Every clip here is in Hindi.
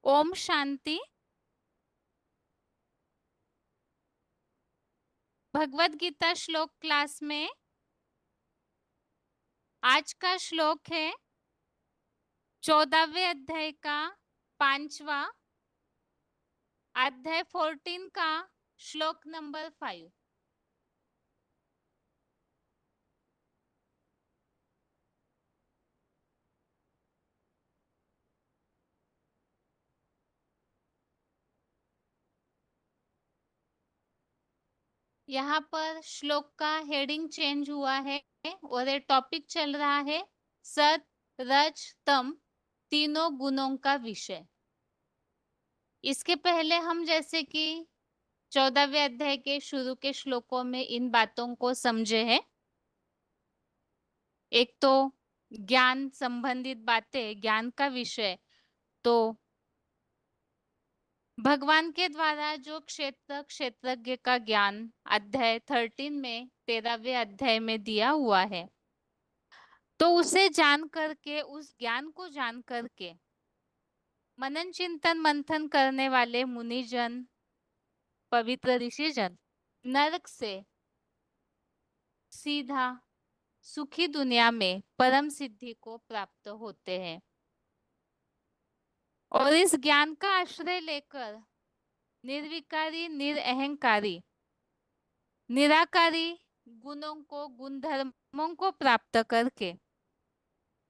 ओम शांति। भगवत गीता श्लोक क्लास में आज का श्लोक है 14वें अध्याय का 5वां अध्याय 14 का श्लोक नंबर 5। यहाँ पर श्लोक का हेडिंग चेंज हुआ है और ये टॉपिक चल रहा है सत रज तम तीनों गुणों का विषय। इसके पहले हम जैसे कि 14वें अध्याय के शुरू के श्लोकों में इन बातों को समझे हैं। एक तो ज्ञान संबंधित बातें, ज्ञान का विषय। तो भगवान के द्वारा जो क्षेत्रज्ञ का ज्ञान अध्याय 13 में 13वें अध्याय में दिया हुआ है, तो उसे जान करके, उस ज्ञान को जान करके मनन चिंतन मंथन करने वाले मुनिजन, पवित्र ऋषिजन नरक से सीधा सुखी दुनिया में परम सिद्धि को प्राप्त होते हैं। और इस ज्ञान का आश्रय लेकर निर्विकारी, निरअहंकारी, निराकारी गुणों को, गुण धर्मों को प्राप्त करके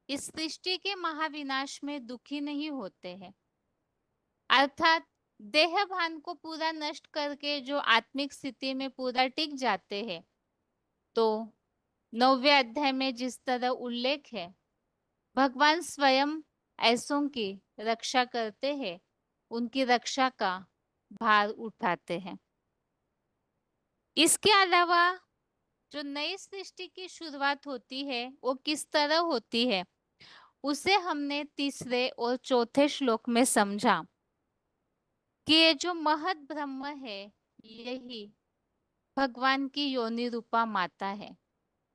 इस सृष्टि के महाविनाश में दुखी नहीं होते हैं। अर्थात देह भान को पूरा नष्ट करके जो आत्मिक स्थिति में पूरा टिक जाते हैं। तो 9वें अध्याय में जिस तरह उल्लेख है, भगवान स्वयं ऐसों की रक्षा करते हैं, उनकी रक्षा का भार उठाते हैं। इसके अलावा जो नई सृष्टि की शुरुआत होती है वो किस तरह होती है, उसे हमने तीसरे और चौथे श्लोक में समझा कि ये जो महत ब्रह्म है, यही भगवान की योनि रूपा माता है।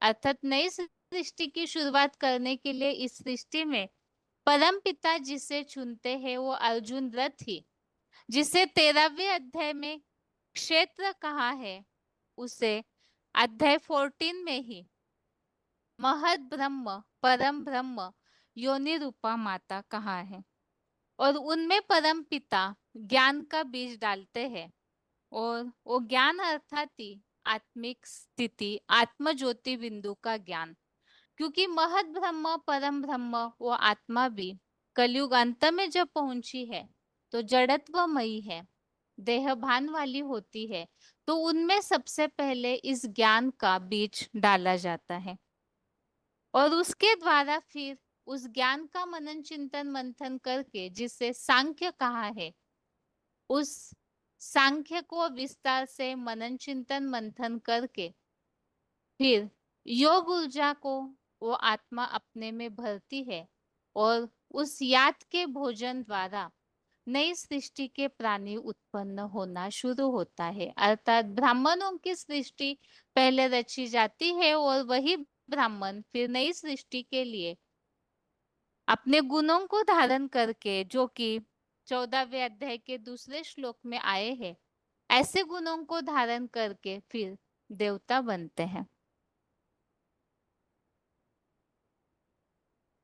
अर्थात नई सृष्टि की शुरुआत करने के लिए इस सृष्टि में परम पिता जिसे चुनते हैं वो अर्जुन रथ ही, जिसे 13वें अध्याय में क्षेत्र कहा है, उसे अध्याय 14 में ही महद ब्रह्म, परम ब्रह्म, योनि रूपा माता कहा है। और उनमें परम पिता ज्ञान का बीज डालते हैं। और वो ज्ञान अर्थात ही आत्मिक स्थिति, आत्म ज्योति बिंदु का ज्ञान। क्योंकि महद ब्रह्म, परम ब्रह्म, वो आत्मा भी कलयुग अंत में जब पहुंची है तो जड़त्वमयी है, देह भान वाली होती है। तो उनमें सबसे पहले इस ज्ञान का बीज डाला जाता है और उसके द्वारा फिर उस ज्ञान का मनन चिंतन मंथन करके, जिसे सांख्य कहा है, उस सांख्य को विस्तार से मनन चिंतन मंथन करके फिर योग ऊर्जा को वो आत्मा अपने में भरती है और उस याद के भोजन द्वारा नई सृष्टि के प्राणी उत्पन्न होना शुरू होता है। अर्थात ब्राह्मणों की सृष्टि पहले रची जाती है और वही ब्राह्मण फिर नई सृष्टि के लिए अपने गुणों को धारण करके, जो कि 14वें अध्याय के दूसरे श्लोक में आए हैं, ऐसे गुणों को धारण करके फिर देवता बनते हैं।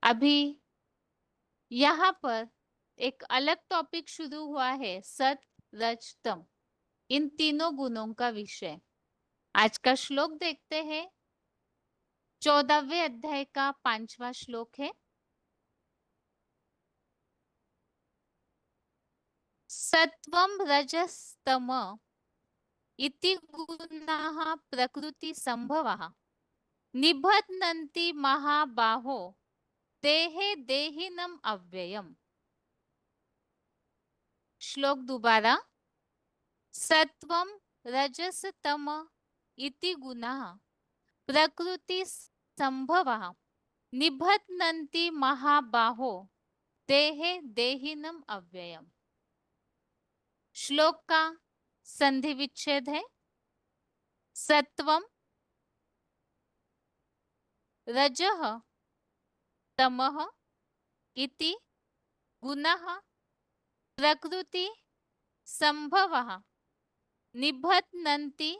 अभी यहाँ पर एक अलग टॉपिक शुरू हुआ है, सत रज तम, इन तीनों गुणों का विषय। आज का श्लोक देखते हैं। 14वें अध्याय का 5वां श्लोक है, सत्वम रजस्तम इति गुणाः प्रकृति संभवाः निबध्नन्ति महाबाहो देहे देहिनम अव्ययम। श्लोक दोबारा, सत्वम रजस तम इति गुणाः प्रकृति संभवाः निबध्नन्ति महाबाहो देहे देहिनम अव्ययम। श्लोक का संधि विच्छेद है, सत्वम रजः तमः इति गुणः प्रकृति संभवः निबध्नन्ति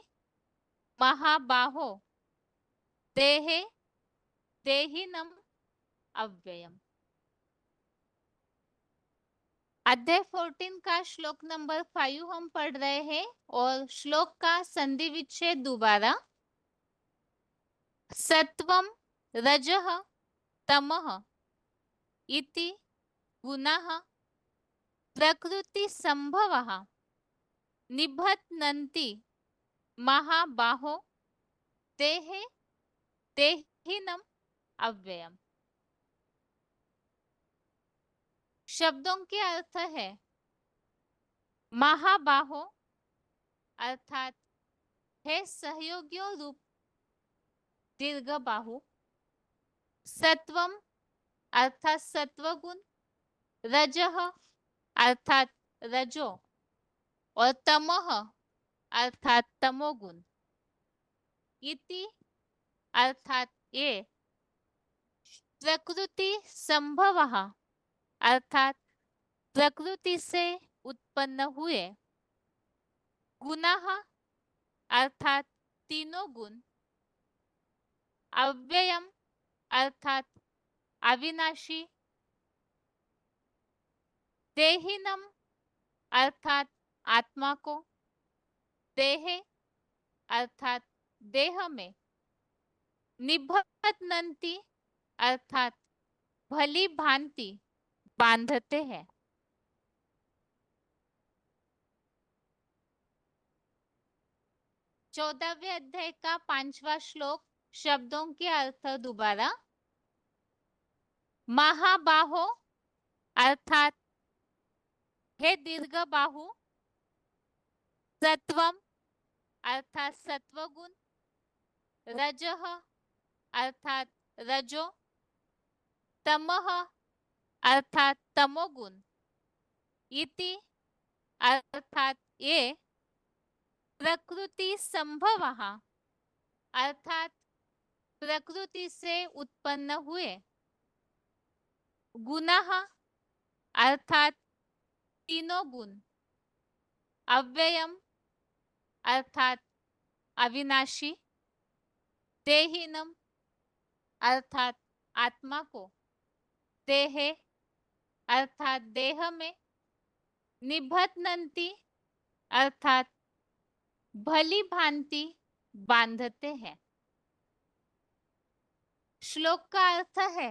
महाबाहो देहे देहिनम् अव्ययम्। अध्याय 14 का श्लोक नंबर 5 हम पढ़ रहे हैं और श्लोक का संधि विच्छेद दोबारा। सत्वम रजः तमः इति गुणाः प्रकृति संभवः निबध्नन्ति महाबाहो देहे देहिनम् अव्ययम्। शब्दों के अर्थ है महाबाहो अर्थात है सहयोगियों रूप दीर्घ बाहु, सत्वम अर्थात सत्वगुण, रजः अर्थात रजो और तमः अर्थात तमोगुण, इति अर्थात ये प्रकृति संभवः अर्थात प्रकृति से उत्पन्न हुए, गुणाः अर्थात तीनों गुण, अव्ययम अर्थात अविनाशी, देहिनम अर्थात आत्मा को, देहे अर्थात देह में, निबध्नन्ति अर्थात भली भांति बांधते हैं। चौदहवें अध्याय का 5वां श्लोक शब्दों के अर्थ दोबारा। महाबाहो अर्थात हे दीर्घ बाहु, सत्वम अर्थात सत्वगुण, रजः अर्थात रजो, तमः अर्थात तमोगुण, इति अर्थात ये प्रकृति संभवः अर्थात प्रकृति से उत्पन्न हुए, गुणाः अर्थात तीनों गुण, अव्ययम अर्थात अविनाशी, देहिनम अर्थात आत्मा को, देहे अर्थात देह में, निबध्नन्ति अर्थात भली भांति बांधते हैं। श्लोक का अर्थ है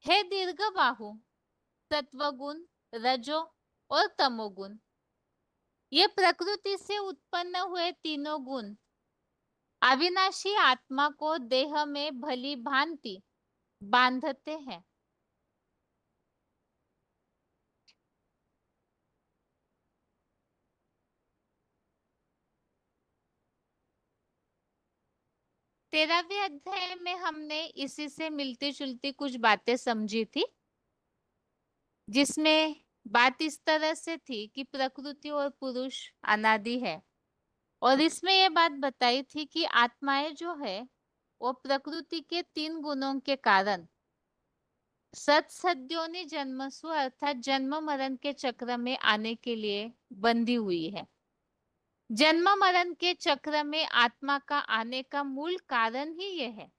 हे दीर्घ बाहु, सत्वगुण, रजो और तमोगुण, ये प्रकृति से उत्पन्न हुए तीनों गुण अविनाशी आत्मा को देह में भली भांति बांधते हैं। तेरहवें अध्याय में हमने इसी से मिलती जुलती कुछ बातें समझी थी, जिसमें बात इस तरह से थी कि प्रकृति और पुरुष अनादि है, और इसमें यह बात बताई थी कि आत्माएं जो है वो प्रकृति के 3 गुणों के कारण सत्सद्योनि जन्मसु अर्थात जन्म मरण के चक्र में आने के लिए बंधी हुई है। जन्म मरण के चक्र में आत्मा का आने का मूल कारण ही यह है।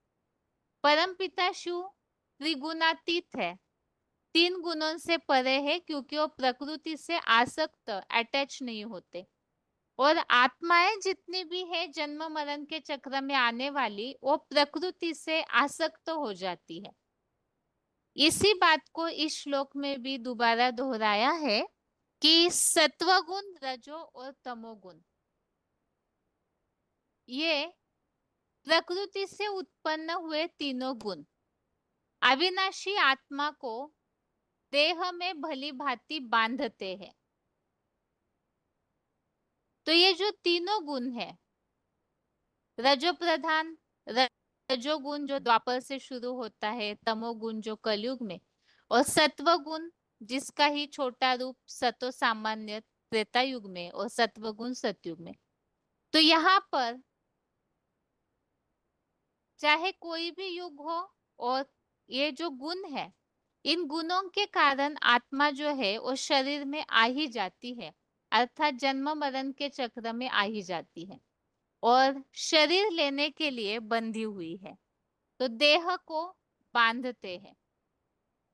परमपिता शिव त्रिगुणातीत है, 3 गुणों से परे है, क्योंकि वो प्रकृति से आसक्त अटैच नहीं होते, और आत्माएं जितनी भी है जन्म मरण के चक्र में आने वाली वो प्रकृति से आसक्त हो जाती है। इसी बात को इस श्लोक में भी दोबारा दोहराया है कि सत्वगुण, रजो और तमोगुण ये प्रकृति से उत्पन्न हुए तीनों गुण अविनाशी आत्मा को देह में भली भांति बांधते हैं। तो ये जो तीनों गुण है, रजो प्रधान रजोगुण जो द्वापर से शुरू होता है, तमोगुण जो कलयुग में, और सत्वगुण जिसका ही छोटा रूप सतो सामान्य त्रेता युग में और सत्वगुण सतयुग में। तो यहाँ पर चाहे कोई भी युग हो और ये जो गुण है इन गुणों के कारण आत्मा जो है वो शरीर में आ ही जाती है, अर्थात जन्म मरण के चक्र में आ ही जाती है और शरीर लेने के लिए बंधी हुई है, तो देह को बांधते हैं।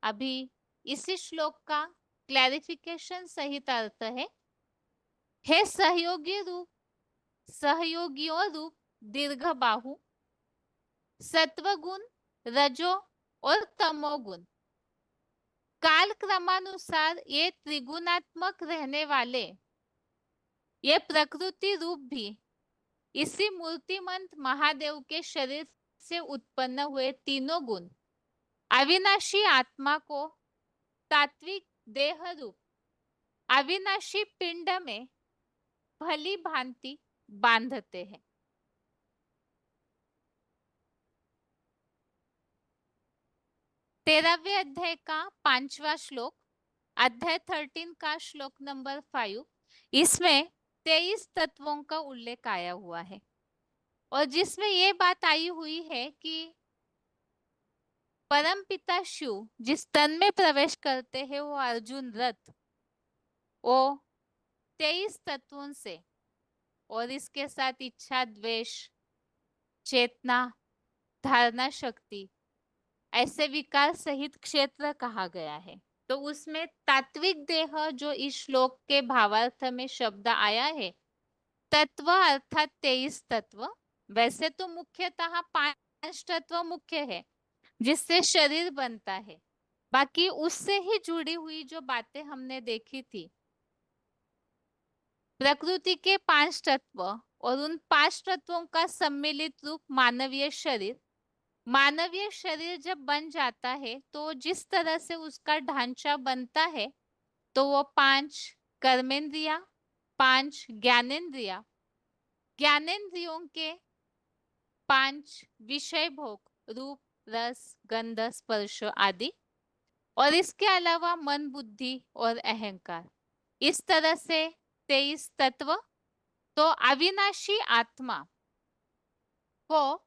अभी इसी श्लोक का क्लैरिफिकेशन सहित अर्थ है सहयोगी रूप, सहयोगियों रूप दीर्घ बाहु, सत्वगुण, रजो और तमोगुण काल क्रमानुसार ये त्रिगुणात्मक रहने वाले ये प्रकृति रूप भी इसी मूर्तिमंत महादेव के शरीर से उत्पन्न हुए तीनों गुण अविनाशी आत्मा को तात्विक देह रूप अविनाशी पिंड में भली भांति बांधते हैं। 13वें अध्याय का 5वां श्लोक, अध्याय 13 का श्लोक नंबर 5, इसमें 23 तत्वों का उल्लेख आया हुआ है और जिसमें ये बात आई हुई है कि परम पिता शिव जिस तन में प्रवेश करते हैं वो अर्जुन रथ वो 23 तत्वों से और इसके साथ इच्छा, द्वेष, चेतना, धारणा शक्ति ऐसे विकार सहित क्षेत्र कहा गया है। तो उसमें तात्विक देह जो इस श्लोक के भावार्थ में शब्द आया है, तत्व अर्थात 23 तत्व, वैसे तो मुख्यतः 5 तत्व मुख्य है जिससे शरीर बनता है, बाकी उससे ही जुड़ी हुई जो बातें हमने देखी थी, प्रकृति के 5 तत्व और उन 5 तत्वों का सम्मिलित रूप मानवीय शरीर। मानवीय शरीर जब बन जाता है तो जिस तरह से उसका ढांचा बनता है तो वो 5 कर्मेंद्रिया, 5 ज्ञानेंद्रिया, ज्ञानेंद्रियों के 5 विषय भोग, रूप, रस, गंध, स्पर्श आदि, और इसके अलावा मन, बुद्धि और अहंकार, इस तरह से 23 तत्व। तो अविनाशी आत्मा को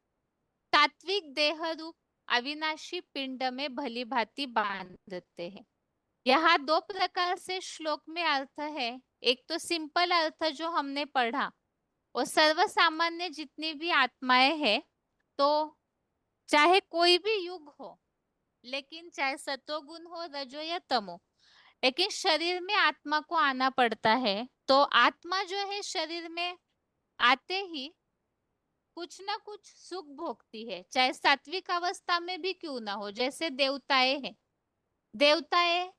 तात्विक देह रूप अविनाशी पिंड में भली भांति बांधते हैं। यहाँ 2 प्रकार से श्लोक में अर्थ है। एक तो सिंपल अर्थ जो हमने पढ़ा, और सर्वसामान्य जितनी भी आत्माएं हैं, तो चाहे कोई भी युग हो, लेकिन चाहे सतोगुण हो, रजो या तमो, लेकिन शरीर में आत्मा को आना पड़ता है। तो आत्मा जो है शरीर में आते ही कुछ ना कुछ सुख भोगती है, चाहे सात्विक अवस्था में भी क्यों ना हो। जैसे देवताएं हैं, देवताएं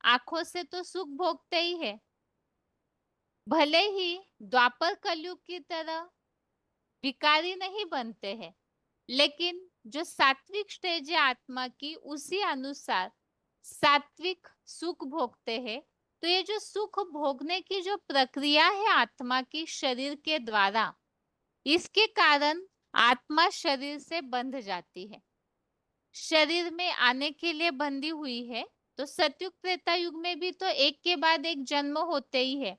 आंखों से तो सुख भोगते ही है, भले ही द्वापर कलयुग की तरह विकारी नहीं बनते हैं, लेकिन जो सात्विक स्टेज है आत्मा की, उसी अनुसार सात्विक सुख भोगते हैं। तो ये जो सुख भोगने की जो प्रक्रिया है आत्मा की शरीर के द्वारा, इसके कारण आत्मा शरीर से बंध जाती है, शरीर में आने के लिए बंधी हुई है। तो सतयुग त्रेता युग में भी तो एक के बाद एक जन्म होते ही है।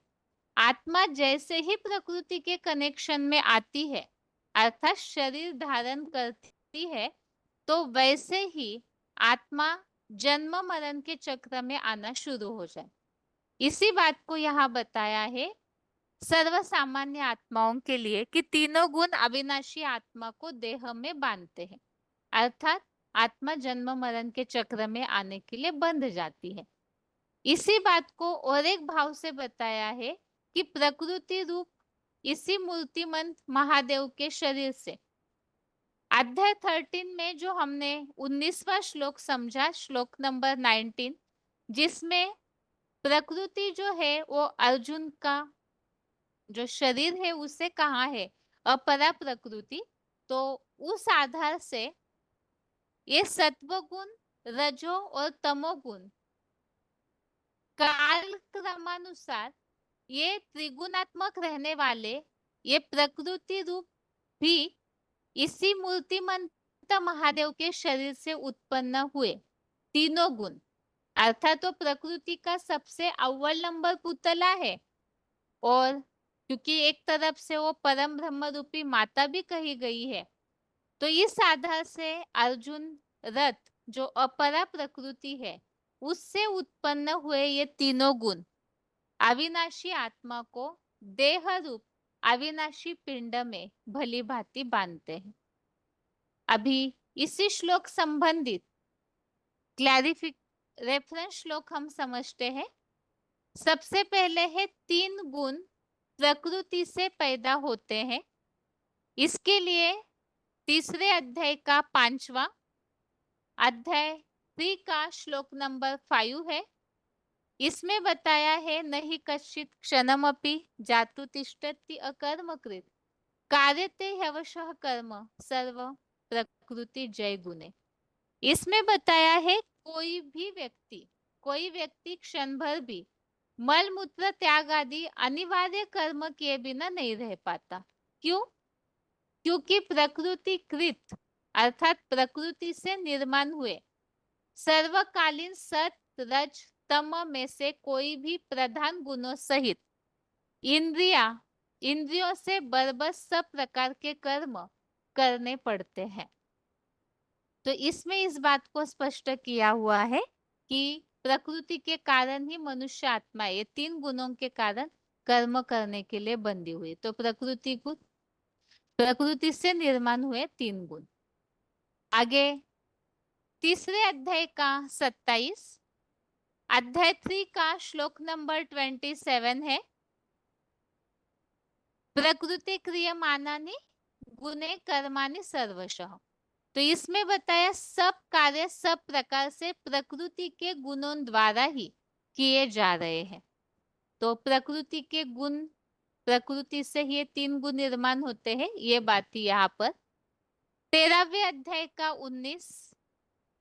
आत्मा जैसे ही प्रकृति के कनेक्शन में आती है, अर्थात शरीर धारण करती है, तो वैसे ही आत्मा जन्म मरण के चक्र में आना शुरू हो जाए। इसी बात को यहाँ बताया है सर्वसामान्य आत्माओं के लिए कि तीनों गुण अविनाशी आत्मा को देह में बांधते हैं, अर्थात आत्मा जन्म मरण के चक्र में आने के लिए बंध जाती है। इसी बात को और एक भाव से बताया है कि प्रकृति रूप इसी मूर्तिमंत महादेव के शरीर से, अध्याय 13 में जो हमने 19वां श्लोक समझा, श्लोक नंबर 19, जिसमें प्रकृति जो है वो अर्जुन का जो शरीर है उसे कहा है अपरा प्रकृति। तो उस आधार से ये सत्वगुण, रजो और तमोगुण काल क्रमानुसार ये त्रिगुणात्मक रहने वाले ये प्रकृति रूप भी इसी मूर्तिमंत महादेव के शरीर से उत्पन्न हुए तीनों गुण, अर्थात तो प्रकृति का सबसे अव्वल नंबर पुतला है, और क्योंकि एक तरफ से वो परम ब्रह्म रूपी माता भी कही गई है, तो इस आधार से अर्जुन रथ जो अपरा प्रकृति है उससे उत्पन्न हुए ये तीनों गुण अविनाशी आत्मा को देह रूप अविनाशी पिंड में भली भांति बांधते हैं। अभी इसी श्लोक संबंधित क्लैरिफिक रेफरेंस श्लोक हम समझते हैं। सबसे पहले है तीन गुण प्रकृति से पैदा होते हैं। इसके लिए तीसरे अध्याय का 5वां अध्याय 3 का श्लोक नंबर 5 है। इसमें बताया है नहीं कश्चित क्षणमपि जातु तिष्ठति अकर्मकृत कार्यते ह्यवशः कर्म सर्व प्रकृति जय गुणे। इसमें बताया है कोई व्यक्ति क्षण भर भी मल मूत्र त्याग आदि अनिवार्य कर्म किए बिना नहीं रह पाता। क्यों? क्योंकि प्रकृति कृत अर्थात प्रकृति से निर्माण हुए सर्वकालीन सत रज तम में से कोई भी प्रधान गुणों सहित इंद्रियों से बरबस सब प्रकार के कर्म करने पड़ते हैं। तो इसमें इस बात को स्पष्ट किया हुआ है कि प्रकृति के कारण ही मनुष्य आत्मा ये तीन गुणों के कारण कर्म करने के लिए बंधी हुई। तो प्रकृति से निर्माण हुए तीन गुण। आगे तीसरे अध्याय का 27 अध्याय 3 का श्लोक नंबर 27 है प्रकृति क्रियमानानि गुणे कर्माणि सर्वशः। तो इसमें बताया सब कार्य सब प्रकार से प्रकृति के गुणों द्वारा ही किए जा रहे हैं। तो प्रकृति के गुण प्रकृति से ये तीन गुण निर्माण होते हैं, ये बात यहाँ पर 13वें अध्याय का 19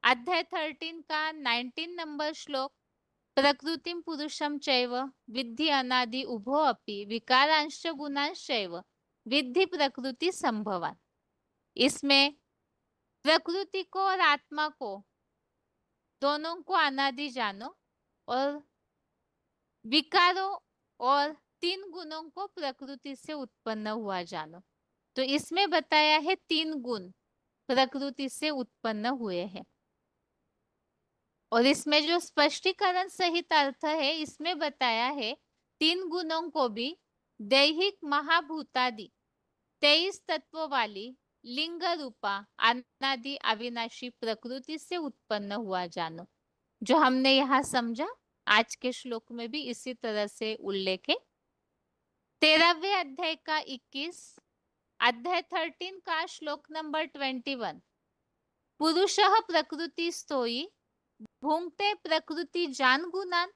अध्याय 13 का 19 नंबर श्लोक प्रकृतिम पुरुषम चैव विद्धि अनादि उभो अपि विकारांश गुणांश चैव विद्धि प्रकृति संभवान। इसमें प्रकृति को और आत्मा को दोनों को अनादि जानो और विकारों और तीन गुणों को प्रकृति से उत्पन्न हुआ जानो। तो इसमें बताया है तीन गुण प्रकृति से उत्पन्न हुए हैं और इसमें जो स्पष्टीकरण सहित अर्थ है इसमें बताया है तीन गुणों को भी दैहिक महाभूतादि 23 तत्वों वाली लिंग रूपा अनादि अविनाशी प्रकृति से उत्पन्न हुआ जानो। जो हमने यहाँ समझा आज के श्लोक में भी इसी तरह से उल्लेख है। 13वें अध्याय का 21 अध्याय 13 का श्लोक नंबर 21 पुरुषः प्रकृति स्तोयी भुंक्ते प्रकृति जान गुणान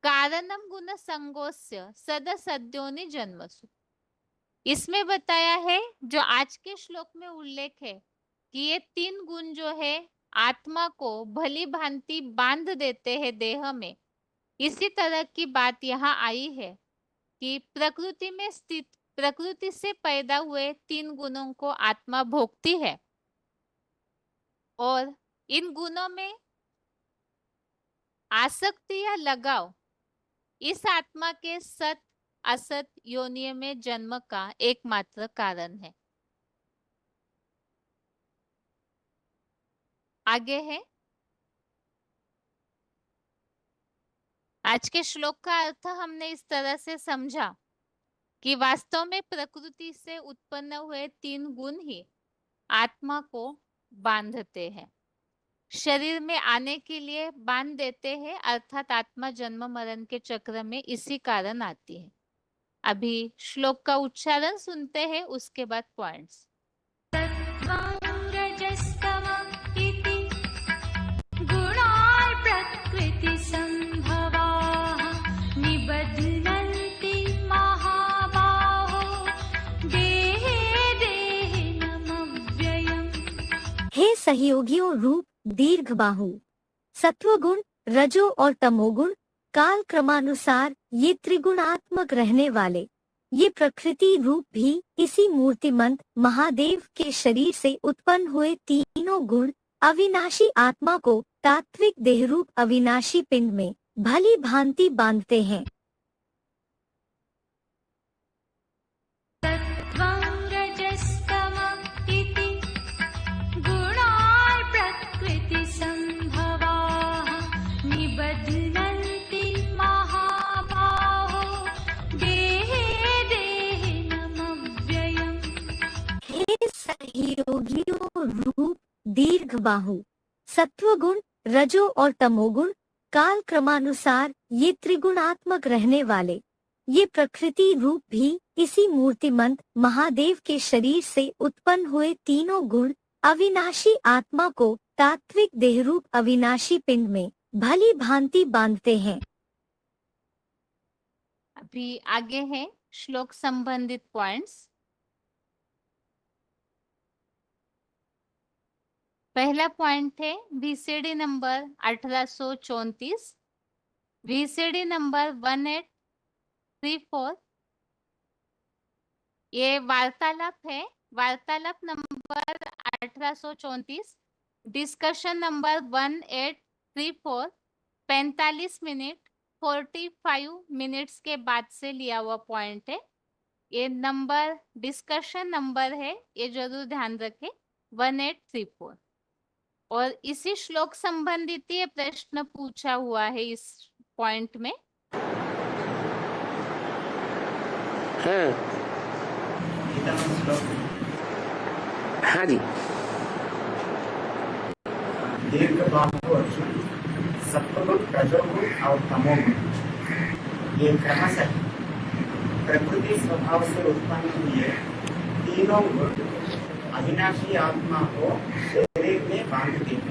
कारणम गुण संगोस्य सद सद्योनि जन्मसु। इसमें बताया है जो आज के श्लोक में उल्लेख है कि ये तीन गुण जो है आत्मा को भली भांति बांध देते हैं देह में। इसी तरह की बात यहाँ आई है कि प्रकृति में स्थित प्रकृति से पैदा हुए तीन गुणों को आत्मा भोगती है और इन गुणों में आसक्ति या लगाव इस आत्मा के सत असत योनि में जन्म का एकमात्र कारण है। आगे है आज के श्लोक का अर्थ हमने इस तरह से समझा कि वास्तव में प्रकृति से उत्पन्न हुए तीन गुण ही आत्मा को बांधते हैं, शरीर में आने के लिए बांध देते हैं, अर्थात आत्मा जन्म मरण के चक्र में इसी कारण आती है। अभी श्लोक का उच्चारण सुनते हैं, उसके बाद पॉइंट्स। हे सहयोगियों रूप दीर्घ बाहु सत्वगुण रजो और तमोगुण काल क्रमानुसार ये त्रिगुणात्मक रहने वाले ये प्रकृति रूप भी इसी मूर्तिमंत महादेव के शरीर से उत्पन्न हुए तीनों गुण अविनाशी आत्मा को तात्विक देहरूप अविनाशी पिंड में भली भांति बांधते हैं। दीर्घबाहु। सत्वगुण, रजो और तमोगुण काल क्रमानुसार ये त्रिगुणात्मक रहने वाले, ये प्रकृति रूप भी इसी मूर्तिमंत महादेव के शरीर से उत्पन्न हुए तीनों गुण अविनाशी आत्मा को तात्विक देहरूप अविनाशी पिंड में भली भांति बांधते हैं। अभी आगे है श्लोक संबंधित पॉइंट्स। पहला पॉइंट है VCD नंबर 1834, VCD नंबर 1834। ये वार्तालाप है, वार्तालाप number 1834, discussion number 1834, 45 minute 45 minutes के बाद से लिया हुआ पॉइंट है। ये नंबर डिस्कशन नंबर है, ये जरूर ध्यान रखें, 1834। और इसी श्लोक संबंधित ये प्रश्न पूछा हुआ है इस पॉइंट में। हाँ जी। दीर्घबाहु अर्जुन, सत्वगुण, रजोगुण और तमोगुण ये क्रमशः प्रकृति स्वभाव से उत्पन्न हुए तीनों गुण अविनाशी आत्मा को शरीर में बांधते हैं।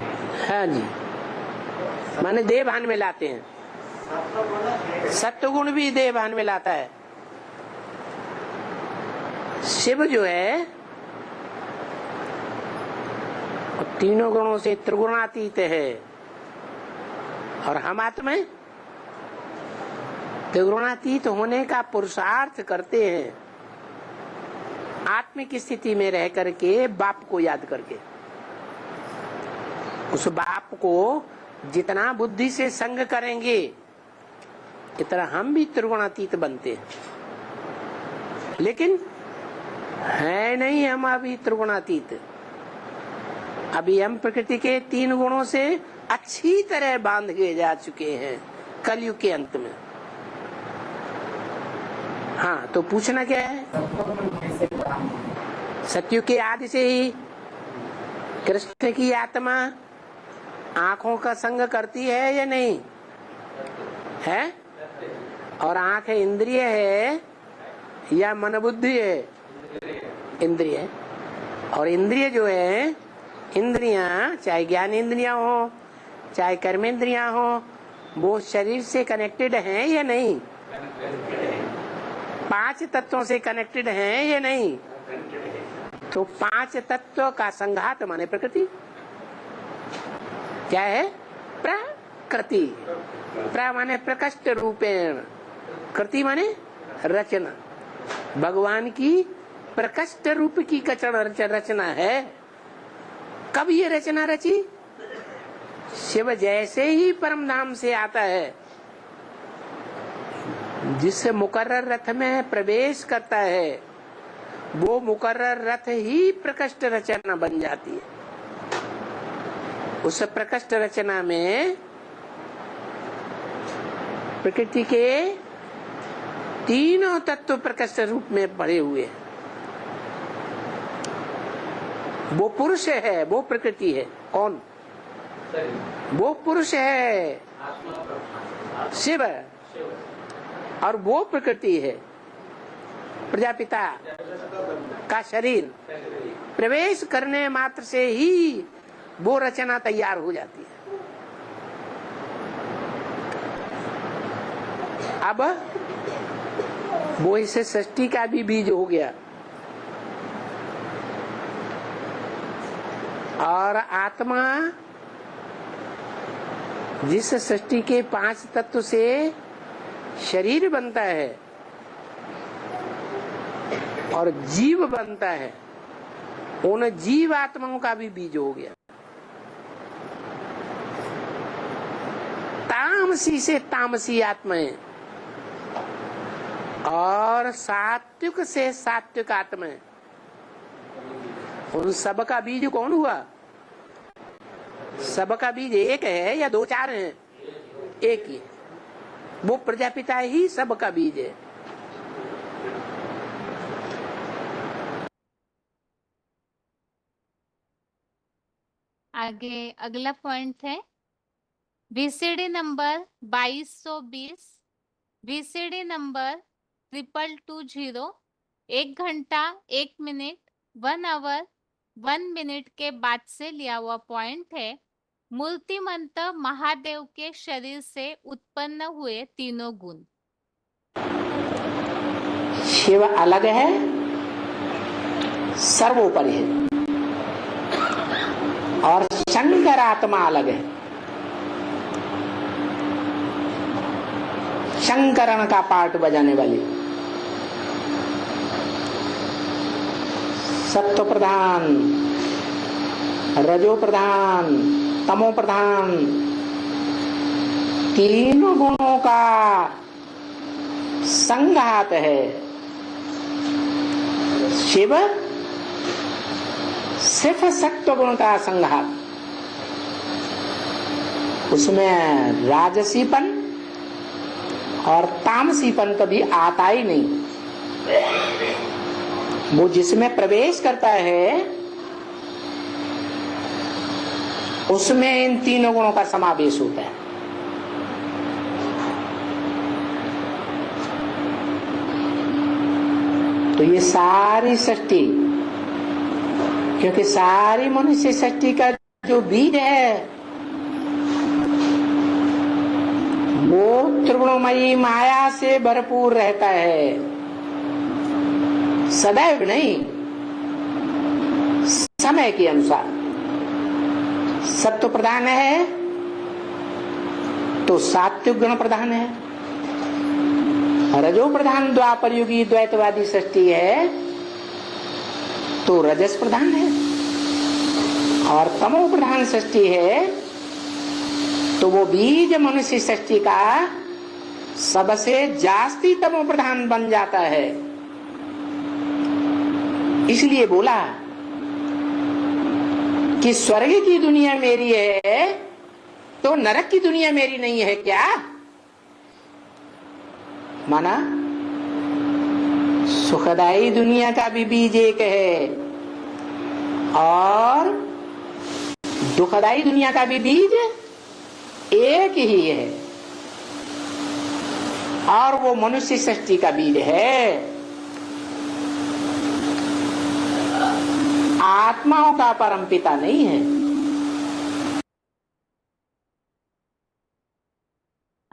हाँ जी, माने देह भान में लाते हैं। सत्वगुण भी देह भान में लाता है। शिव जो है तीनों गुणों से त्रिगुणातीत है, और हम आत्मा त्रिगुणातीत होने का पुरुषार्थ करते हैं, आत्मिक स्थिति में रह करके, बाप को याद करके। उस बाप को जितना बुद्धि से संग करेंगे इतना हम भी त्रिगुणातीत बनते हैं। लेकिन है नहीं हम अभी त्रिगुणातीत। अभी हम प्रकृति के तीन गुणों से अच्छी तरह बांध के जा चुके हैं कलयुग के अंत में। हाँ, तो पूछना क्या है? सतयुग के आदि से ही कृष्ण की आत्मा आंखों का संग करती है या नहीं है? और आंख इंद्रिय है या मन बुद्धि है? इंद्रिय। और इंद्रिय जो है, इंद्रियां चाहे ज्ञान इंद्रियां हो चाहे कर्म इंद्रियां हो, वो शरीर से कनेक्टेड हैं या नहीं? पांच तत्वों से कनेक्टेड हैं या नहीं? तो पांच तत्व का संघात माने प्रकृति। क्या है? प्रकृति। प्र माने प्रकष्ट रूपेण, कृति माने रचना। भगवान की प्रकष्ट रूप की रचना है। कब ये रचना रची? शिव जैसे ही परम धाम से आता है, जिस मुकर्रर रथ में प्रवेश करता है, वो मुकर्रर रथ ही प्रकष्ट रचना बन जाती है। उस प्रकष्ट रचना में प्रकृति के तीनों तत्व प्रकष्ट रूप में भरे हुए हैं। वो पुरुष है, वो प्रकृति है। कौन? वो पुरुष है शिव, और वो प्रकृति है प्रजापिता का शरीर। प्रवेश करने मात्र से ही वो रचना तैयार हो जाती है। अब वो इसे सृष्टि का भी बीज हो गया, और आत्मा जिस सृष्टि के पांच तत्व से शरीर बनता है और जीव बनता है, उन जीव आत्माओं का भी बीज हो गया। तामसी से तामसी आत्माएं और सात्विक से सात्विक आत्माएं, उन सब का बीज कौन हुआ? सब का बीज एक है या दो चार हैं? एक ही। वो प्रजापिता ही सब का बीज है। आगे अगला पॉइंट है VCD नंबर 2220, VCD नंबर 2220, 1 घंटा 1 मिनट 1 आवर 1 मिनट के बाद से लिया हुआ पॉइंट है। मूर्तिमंत महादेव के शरीर से उत्पन्न हुए तीनों गुण। शिव अलग है, सर्वोपरि है, और शंकर आत्मा अलग है। शंकरण का पार्ट बजाने वाली, सत्व प्रधान, रजो प्रधान, तमो प्रधान, तीनों गुणों का संघात है। शिव सिर्फ सत्व गुण का संघात, उसमें राजसीपन और तामसीपन कभी आता ही नहीं। वो जिसमें प्रवेश करता है उसमें इन तीनों गुणों का समावेश होता है। तो ये सारी सृष्टि, क्योंकि सारी मनुष्य सृष्टि का जो बीज है वो त्रिगुणमयी माया से भरपूर रहता है, सदैव नहीं, समय के अनुसार। सत्व प्रधान है तो सात्विक गुण प्रधान है, रजो प्रधान द्वापर युगी द्वैतवादी सृष्टि है तो रजस प्रधान है, और तमो प्रधान सृष्टि है तो वो बीज मनुष्य सृष्टि का सबसे जास्ती तमो प्रधान बन जाता है। इसलिए बोला कि स्वर्ग की दुनिया मेरी है तो नरक की दुनिया मेरी नहीं है क्या? माना सुखदायी दुनिया का भी बीज एक है और दुखदायी दुनिया का भी बीज एक ही है, और वो मनुष्य सृष्टि का बीज है। आत्माओं का परमपिता नहीं है।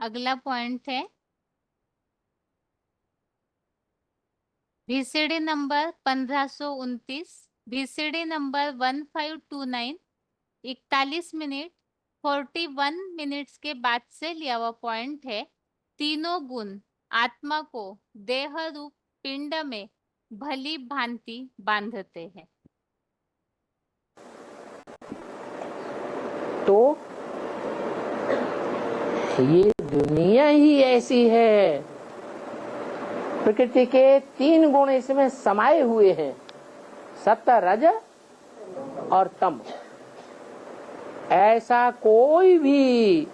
अगला पॉइंट है VCD number 1529, VCD number 1529, 41 minute 41 minutes के बाद से लिया हुआ पॉइंट है। तीनों गुण आत्मा को देह रूप पिंड में भली भांति बांधते हैं। तो ये दुनिया ही ऐसी है, प्रकृति के तीन गुण इसमें समाये हुए हैं, सत्व रज और तम। ऐसा कोई भी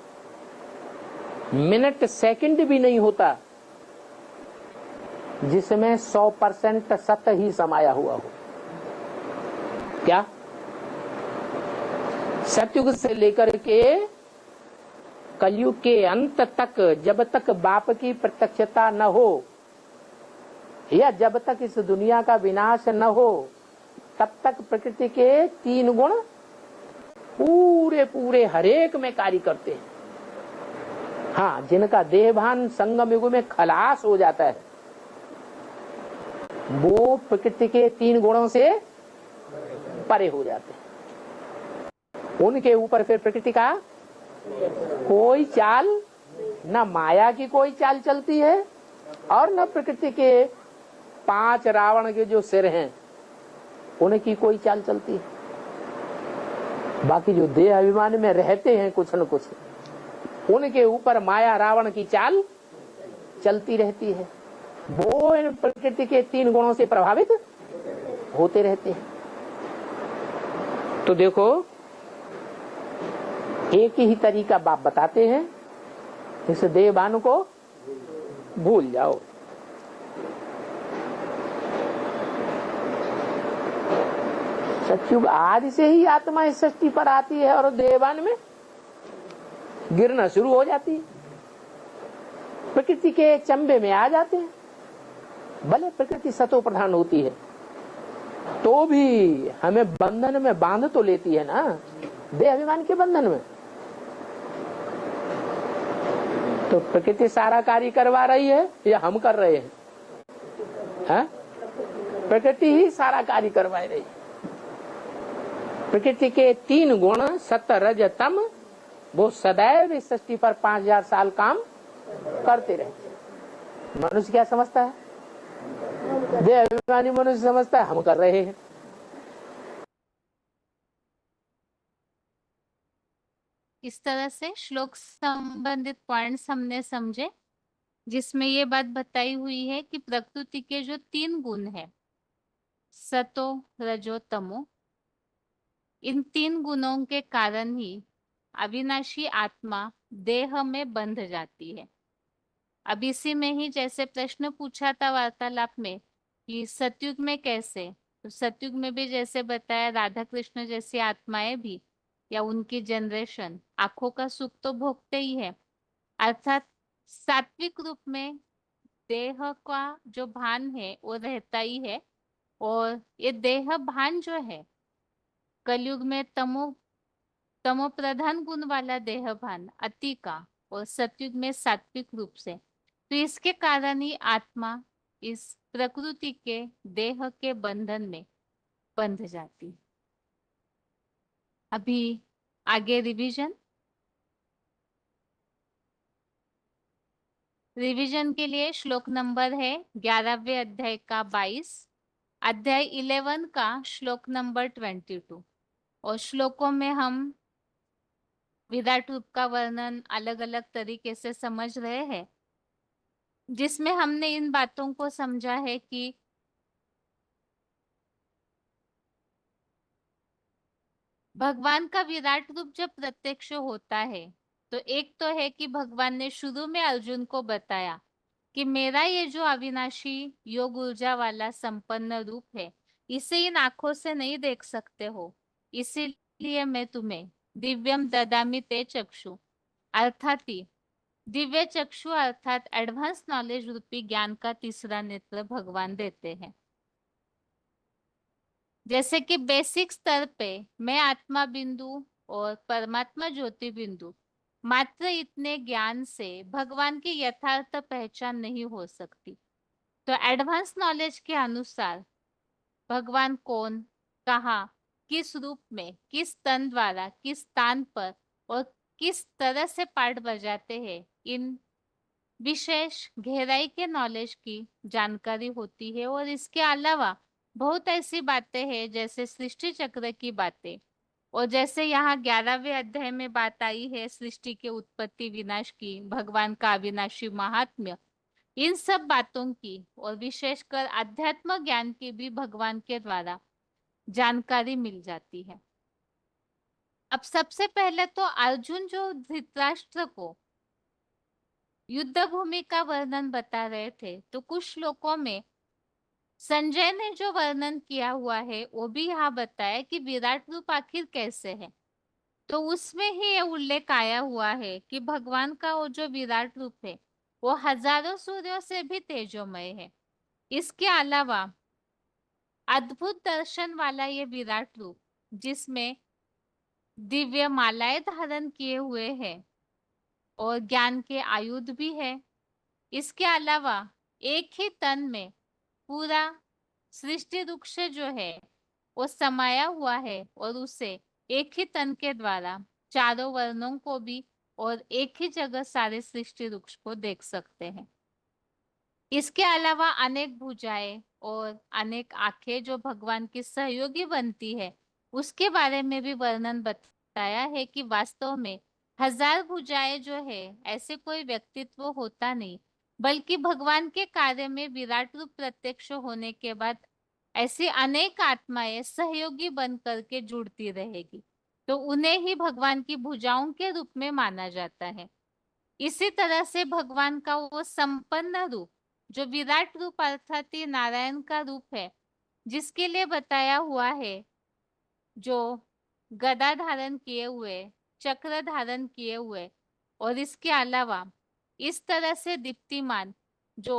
मिनट सेकंड भी नहीं होता जिसमें 100% सत्य ही समाया हुआ हो। क्या? सतयुग से लेकर के कलयुग के अंत तक, जब तक बाप की प्रत्यक्षता न हो या जब तक इस दुनिया का विनाश न हो, तब तक प्रकृति के तीन गुण पूरे पूरे हरेक में कार्य करते हैं। हाँ, जिनका देहभान संगम युग में खलास हो जाता है वो प्रकृति के तीन गुणों से परे हो जाते हैं। उनके ऊपर फिर प्रकृति का कोई चाल, न माया की कोई चाल चलती है और न प्रकृति के 5 रावण के जो सिर हैं उनकी कोई चाल चलती है। बाकी जो देह अभिमान में रहते हैं कुछ न कुछ, उनके ऊपर माया रावण की चाल चलती रहती है। वो इन प्रकृति के तीन गुणों से प्रभावित होते रहते हैं। तो देखो, एक ही तरीका बाप बताते हैं, इस देहभान को भूल जाओ। सतयुग आदि से ही आत्मा इस सृष्टि पर आती है और देवान में गिरना शुरू हो जाती है, प्रकृति के चंबे में आ जाते हैं। भले प्रकृति सतो प्रधान होती है तो भी हमें बंधन में बांध तो लेती है ना, देह अभिमान के बंधन में। तो प्रकृति सारा कार्य करवा रही है या हम कर रहे हैं? प्रकृति ही सारा कार्य करवा रही है। प्रकृति के 3 गुण सत्व रज तम वो सदैव इस सृष्टि पर 5000 साल काम करते रहे। मनुष्य क्या समझता है? देह अभिमानी मनुष्य समझता है हम कर रहे हैं। इस तरह से श्लोक संबंधित पॉइंट्स हमने समझे, जिसमें ये बात बताई हुई है कि प्रकृति के जो 3 गुण है, सतो रजो तमो, इन 3 गुणों के कारण ही अविनाशी आत्मा देह में बंध जाती है। अब इसी में ही जैसे प्रश्न पूछा था वार्तालाप में कि सतयुग में कैसे, तो सतयुग में भी जैसे बताया राधा कृष्ण जैसी आत्माएं भी या उनकी जनरेशन आंखों का सुख तो भोगते ही है, अर्थात सात्विक रूप में देह का जो भान है वो रहता ही है। और ये देह भान जो है कलयुग में तमो प्रधान गुण वाला देह भान अति का, और सतयुग में सात्विक रूप से, तो इसके कारण ही आत्मा इस प्रकृति के देह के बंधन में बंध जाती। अभी आगे रिवीजन के लिए श्लोक नंबर है 11वें अध्याय का 22, अध्याय 11 का श्लोक नंबर 22। और श्लोकों में हम विराट रूप का वर्णन अलग अलग तरीके से समझ रहे हैं, जिसमें हमने इन बातों को समझा है कि भगवान का विराट रूप जब प्रत्यक्ष होता है तो एक तो है कि भगवान ने शुरू में अर्जुन को बताया कि मेरा ये जो अविनाशी योग ऊर्जा वाला संपन्न रूप है इसे इन आंखों से नहीं देख सकते हो, इसीलिए मैं तुम्हें दिव्यम ददामि ते चक्षु, अर्थात ही दिव्य चक्षु अर्थात एडवांस नॉलेज रूपी ज्ञान का तीसरा नेत्र भगवान देते हैं। जैसे कि बेसिक स्तर पे मैं आत्मा बिंदु और परमात्मा ज्योति बिंदु, मात्र इतने ज्ञान से भगवान की यथार्थ पहचान नहीं हो सकती। तो एडवांस नॉलेज के अनुसार भगवान कौन, कहाँ, किस रूप में, किस तन द्वारा, किस स्थान पर और किस तरह से पाठ बजाते हैं, इन विशेष गहराई के नॉलेज की जानकारी होती है। और इसके अलावा बहुत ऐसी बातें हैं जैसे सृष्टि चक्र की बातें, और जैसे यहाँ 11वें अध्याय में बात आई है सृष्टि के उत्पत्ति विनाश की, भगवान का अविनाशी महात्म्य, इन सब बातों की और विशेषकर अध्यात्म ज्ञान की भी भगवान के द्वारा जानकारी मिल जाती है। अब सबसे पहले तो अर्जुन जो धृतराष्ट्र को युद्ध भूमि का वर्णन बता रहे थे, तो कुछ श्लोकों में संजय ने जो वर्णन किया हुआ है वो भी यहाँ बताया कि विराट रूप आखिर कैसे है। तो उसमें ही ये उल्लेख आया हुआ है कि भगवान का वो जो विराट रूप है वो हजारों सूर्यों से भी तेजोमय है। इसके अलावा अद्भुत दर्शन वाला ये विराट रूप जिसमें दिव्य मालाएं धारण किए हुए हैं और ज्ञान के आयुध भी है। इसके अलावा एक ही तन में पूरा सृष्टि वृक्ष जो है वो समाया हुआ है और उसे एक ही तन के द्वारा चारों वर्णों को भी और एक ही जगह सारे सृष्टि वृक्ष को देख सकते हैं। इसके अलावा अनेक भुजाएं और अनेक आंखें जो भगवान की सहयोगी बनती है, उसके बारे में भी वर्णन बताया है कि वास्तव में 1000 भुजाएं जो है ऐसे कोई व्यक्तित्व होता नहीं, बल्कि भगवान के कार्य में विराट रूप प्रत्यक्ष होने के बाद ऐसी अनेक आत्माएं सहयोगी बन करके जुड़ती रहेगी, तो उन्हें ही भगवान की भुजाओं के रूप में माना जाता है। इसी तरह से भगवान का वो संपन्न रूप जो विराट रूप अर्थात ये नारायण का रूप है, जिसके लिए बताया हुआ है जो गदा धारण किए हुए, चक्र धारण किए हुए, और इसके अलावा इस तरह से दीप्तिमान जो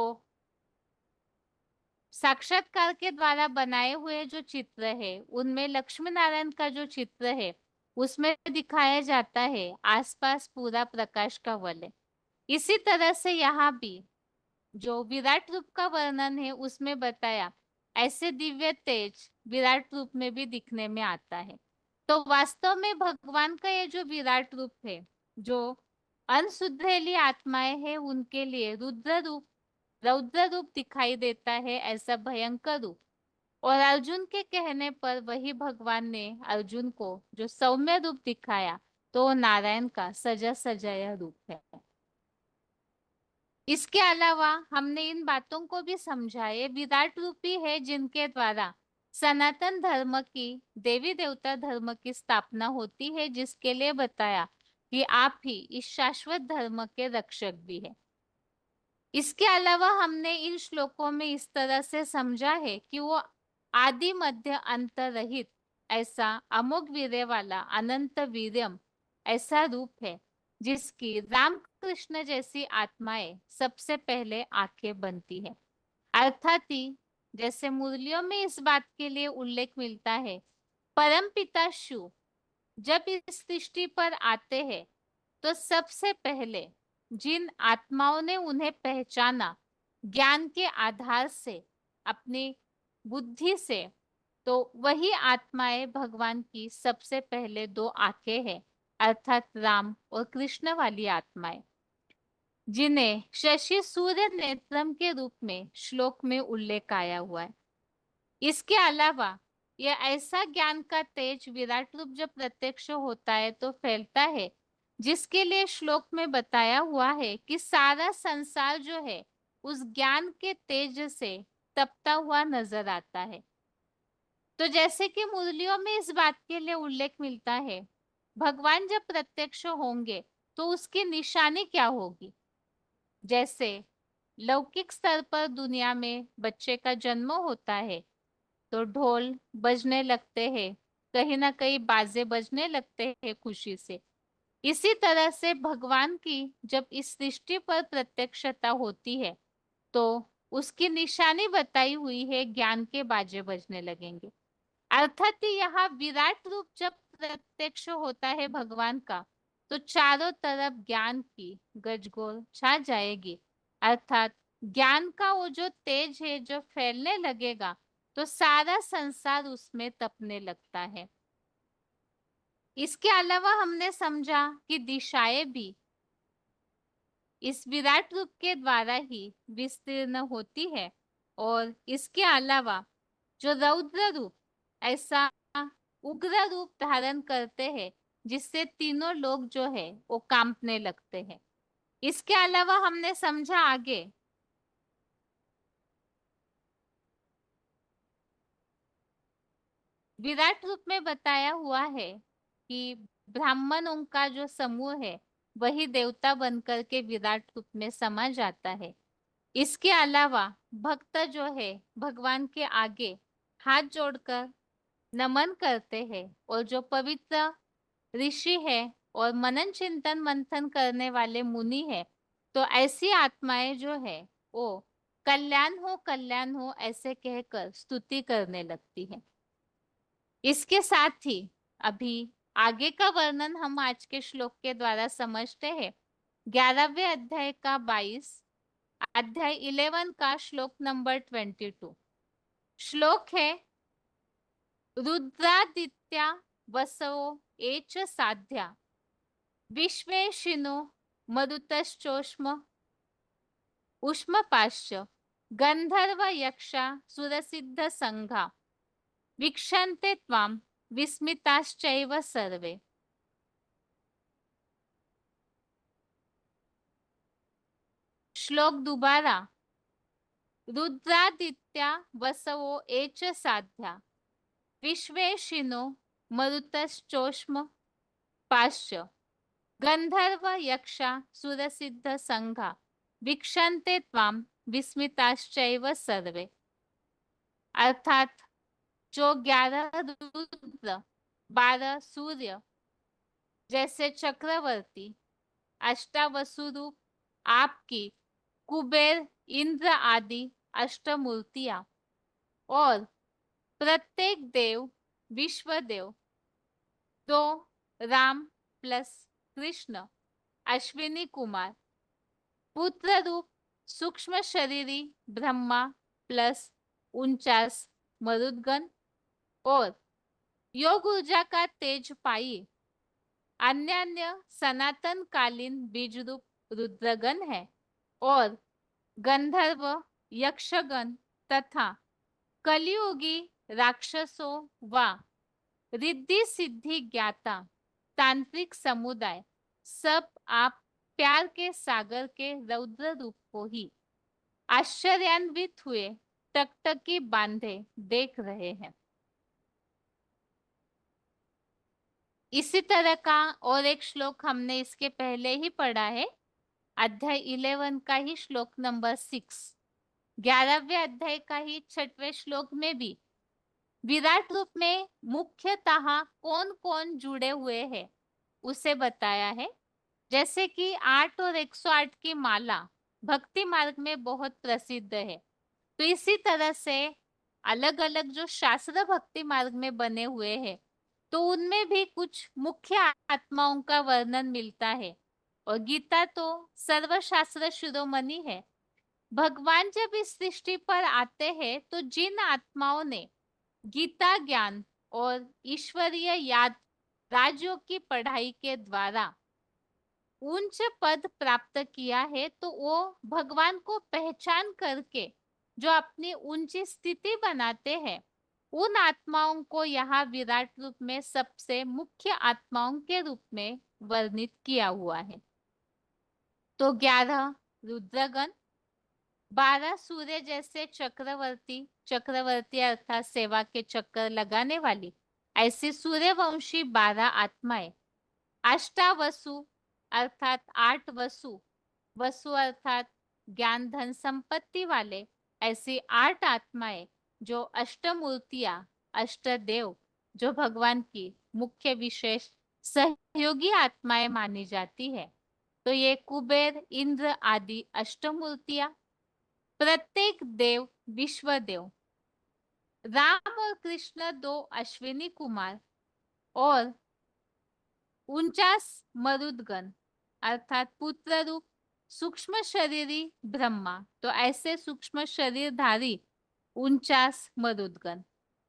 साक्षात्कार के द्वारा बनाए हुए जो चित्र है, उनमें लक्ष्मी नारायण का जो चित्र है उसमें दिखाया जाता है आसपास पूरा प्रकाश का वलय। इसी तरह से यहाँ भी जो विराट रूप का वर्णन है उसमें बताया ऐसे दिव्य तेज विराट रूप में भी दिखने में आता है। तो वास्तव में भगवान का ये जो विराट रूप है, जो अनसुधरेली आत्माएं हैं उनके लिए रौद्र रूप दिखाई देता है, ऐसा भयंकर रूप। और अर्जुन के कहने पर वही भगवान ने अर्जुन को जो सौम्य रूप दिखाया, तो वो नारायण का सजा सजाया रूप है। इसके अलावा हमने इन बातों को भी समझा, ये विराट रूपी है जिनके द्वारा सनातन धर्म की, देवी देवता धर्म की स्थापना होती है, जिसके लिए बताया कि आप ही इस शाश्वत धर्म के रक्षक भी है। इसके अलावा हमने इन श्लोकों में इस तरह से समझा है कि वो आदि मध्य अंत रहित ऐसा अमोघ वीर्य वाला अनंत वीर्यम ऐसा रूप है जिसकी रामकृष्ण जैसी आत्माएं सबसे पहले आंखें बनती है। अर्थात ही जैसे मुरलियों में इस बात के लिए उल्लेख मिलता है, परमपिता शिव जब इस सृष्टि पर आते हैं तो सबसे पहले जिन आत्माओं ने उन्हें पहचाना ज्ञान के आधार से, अपनी बुद्धि से, तो वही आत्माएं भगवान की सबसे पहले दो आंखें हैं, अर्थात राम और कृष्ण वाली आत्माएं, जिन्हें शशि सूर्य नेत्रम के रूप में श्लोक में उल्लेख आया हुआ है। इसके अलावा यह ऐसा ज्ञान का तेज विराट रूप जब प्रत्यक्ष होता है तो फैलता है, जिसके लिए श्लोक में बताया हुआ है कि सारा संसार जो है उस ज्ञान के तेज से तपता हुआ नजर आता है। तो जैसे कि मुरलियों में इस बात के लिए उल्लेख मिलता है, भगवान जब प्रत्यक्ष होंगे तो उसकी निशानी क्या होगी। जैसे लौकिक स्तर पर दुनिया में बच्चे का जन्म होता है तो ढोल बजने लगते हैं, कहीं ना कहीं बाजे बजने लगते हैं खुशी से। इसी तरह से भगवान की जब इस सृष्टि पर प्रत्यक्षता होती है तो उसकी निशानी बताई हुई है, ज्ञान के बाजे बजने लगेंगे। अर्थात यहाँ विराट रूप जब प्रत्यक्ष होता है भगवान का, तो चारों तरफ ज्ञान की गजगोल छा जाएगी। अर्थात ज्ञान का वो जो तेज है जो फैलने लगेगा, तो सारा संसार उसमें तपने लगता है। इसके अलावा हमने समझा कि दिशाएं भी इस विराट रूप के द्वारा ही विस्तीर्ण होती है। और इसके अलावा जो रौद्र रूप ऐसा उग्र रूप धारण करते हैं, जिससे तीनों लोग जो है वो कांपने लगते हैं। इसके अलावा हमने समझा आगे विराट रूप में बताया हुआ है कि ब्राह्मणों का जो समूह है वही देवता बनकर के विराट रूप में समा जाता है। इसके अलावा भक्त जो है भगवान के आगे हाथ जोड़कर नमन करते हैं, और जो पवित्र ऋषि है और मनन चिंतन मंथन करने वाले मुनि है, तो ऐसी आत्माएं जो है वो कल्याण हो ऐसे कहकर स्तुति करने लगती है। इसके साथ ही अभी आगे का वर्णन हम आज के श्लोक के द्वारा समझते हैं। 11वें अध्याय का 22, अध्याय 11 का श्लोक नंबर 22 श्लोक है, रुद्रादित्या वसवो एच साध्या विश्वेशिनो मरुतश्चोष्म उष्मपाश्च गंधर्व यक्षा सुरसिद्ध संघा वीक्षन्ते त्वां विस्मिताश्चैव सर्वे। श्लोक दोबारा, रुद्रादित्या वसवो एच साध्या विश्वेशिनो मरुतश्चोष्म पाश्च गंधर्व यक्षा सुरसिद्ध संघा वीक्षन्ते त्वां विस्मिताश्चैव सर्वे। अर्थात जो 11 रुद्र 12 सूर्य जैसे चक्रवर्ती, अष्टावसु रूप आपकी कुबेर, इंद्र आदि अष्टमूर्तियां, और प्रत्येक देव विश्वदेव, तो राम प्लस कृष्ण, अश्विनी कुमार, पुत्र रूप सूक्ष्म शरीरी ब्रह्मा प्लस 49 मरुदगण, और योग ऊर्जा का तेज पाई अन्य अन्य सनातन कालीन बीज रूप रुद्रगण है, और गंधर्व, यक्षगण तथा कलियुगी राक्षसों व रिद्धि सिद्धि ज्ञाता तांत्रिक समुदाय सब आप प्यार के सागर के रौद्र रूप को ही आश्चर्यान्वित हुए टकटकी बांधे देख रहे हैं। इसी तरह का और एक श्लोक हमने इसके पहले ही पढ़ा है, अध्याय 11 का ही श्लोक नंबर 6, 11वें अध्याय का ही 6वें श्लोक में भी विराट रूप में मुख्यतः कौन कौन जुड़े हुए हैं उसे बताया है। जैसे कि 8 और 108 की माला भक्ति मार्ग में बहुत प्रसिद्ध है, तो इसी तरह से अलग अलग जो शास्त्र भक्ति मार्ग में बने हुए हैं, तो उनमें भी कुछ मुख्य आत्माओं का वर्णन मिलता है। और गीता तो सर्वशास्त्र शिरोमणि है। भगवान जब इस सृष्टि पर आते हैं, तो जिन आत्माओं ने गीता ज्ञान और ईश्वरीय याद राज्यों की पढ़ाई के द्वारा उच्च पद प्राप्त किया है, तो वो भगवान को पहचान करके जो अपनी ऊंची स्थिति बनाते हैं, उन आत्माओं को यहाँ विराट रूप में सबसे मुख्य आत्माओं के रूप में वर्णित किया हुआ है। तो 11 रुद्रगण, 12 सूर्य जैसे चक्रवर्ती, चक्रवर्ती अर्थात सेवा के चक्कर लगाने वाली ऐसी सूर्यवंशी 12 आत्माएं, अष्टावसु अर्थात 8 वसु, वसु अर्थात ज्ञान धन संपत्ति वाले ऐसी 8 आत्माएं, जो अष्टमूर्तियां, अष्टदेव, जो भगवान की मुख्य विशेष सहयोगी आत्माएं मानी जाती है। तो ये कुबेर, इंद्र आदि अष्टमूर्तियां, प्रत्येक देव विश्वदेव, राम और कृष्ण 2 अश्विनी कुमार, और 49 मरुदगण अर्थात पुत्र रूप सूक्ष्म शरीरी ब्रह्मा, तो ऐसे सूक्ष्म शरीरधारी 49 मरुदगण।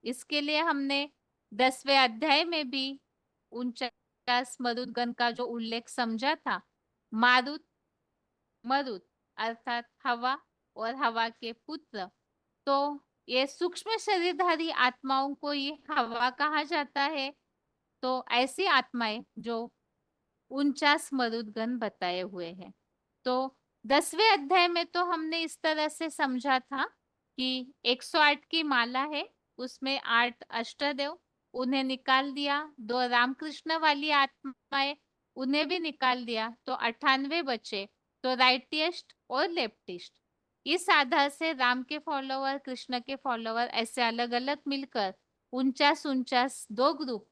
इसके लिए हमने 10वें अध्याय में भी 49 मरुदगण का जो उल्लेख समझा था। मारुत, मरुत अर्थात हवा और हवा के पुत्र, तो ये सूक्ष्म शरीरधारी आत्माओं को ये हवा कहा जाता है। तो ऐसी आत्माएं जो 49 मरुदगण बताए हुए हैं। तो 10वें अध्याय में तो हमने इस तरह से समझा था कि 108 की माला है, उसमें 8 अष्टदेव, उन्हें निकाल दिया। 2 रामकृष्ण वाली आत्माएं, उन्हें भी निकाल दिया, तो 98 बचे। तो राइटिस्ट और लेफ्टिस्ट, इस आधार से राम के फॉलोवर, कृष्ण के फॉलोवर ऐसे अलग अलग मिलकर 49 2 ग्रुप।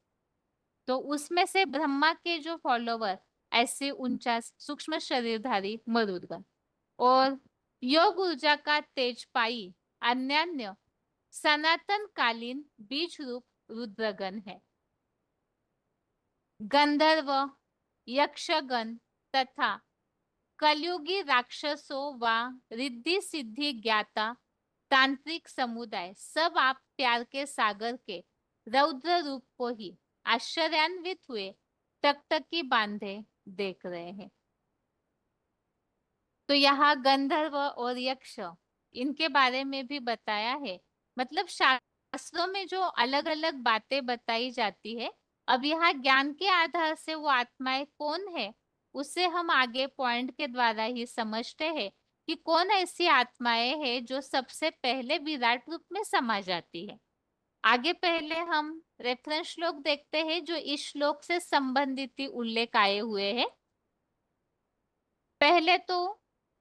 तो उसमें से ब्रह्मा के जो फॉलोवर ऐसे 49 सूक्ष्म शरीरधारी मरुदगण, और योग ऊर्जा का तेज पाई अन्य अन्य सनातन कालीन बीज रूप रुद्रगण है। गंधर्व, यक्षगण तथा कलयुगी राक्षसों व रिद्धि सिद्धि ज्ञाता तांत्रिक समुदाय सब आप प्यार के सागर के रौद्र रूप को ही आश्चर्यान्वित हुए टकटकी बांधे देख रहे हैं। तो यहाँ गंधर्व और यक्ष, इनके बारे में भी बताया है। मतलब शास्त्रों में जो अलग अलग बातें बताई जाती है, अब यहाँ ज्ञान के आधार से वो आत्माएं कौन है, उसे हम आगे पॉइंट के द्वारा ही समझते हैं कि कौन ऐसी आत्माएं हैं जो सबसे पहले विराट रूप में समा जाती है। आगे पहले हम रेफरेंस श्लोक देखते हैं जो इस श्लोक से संबंधित ही उल्लेख आए हुए हैं। पहले तो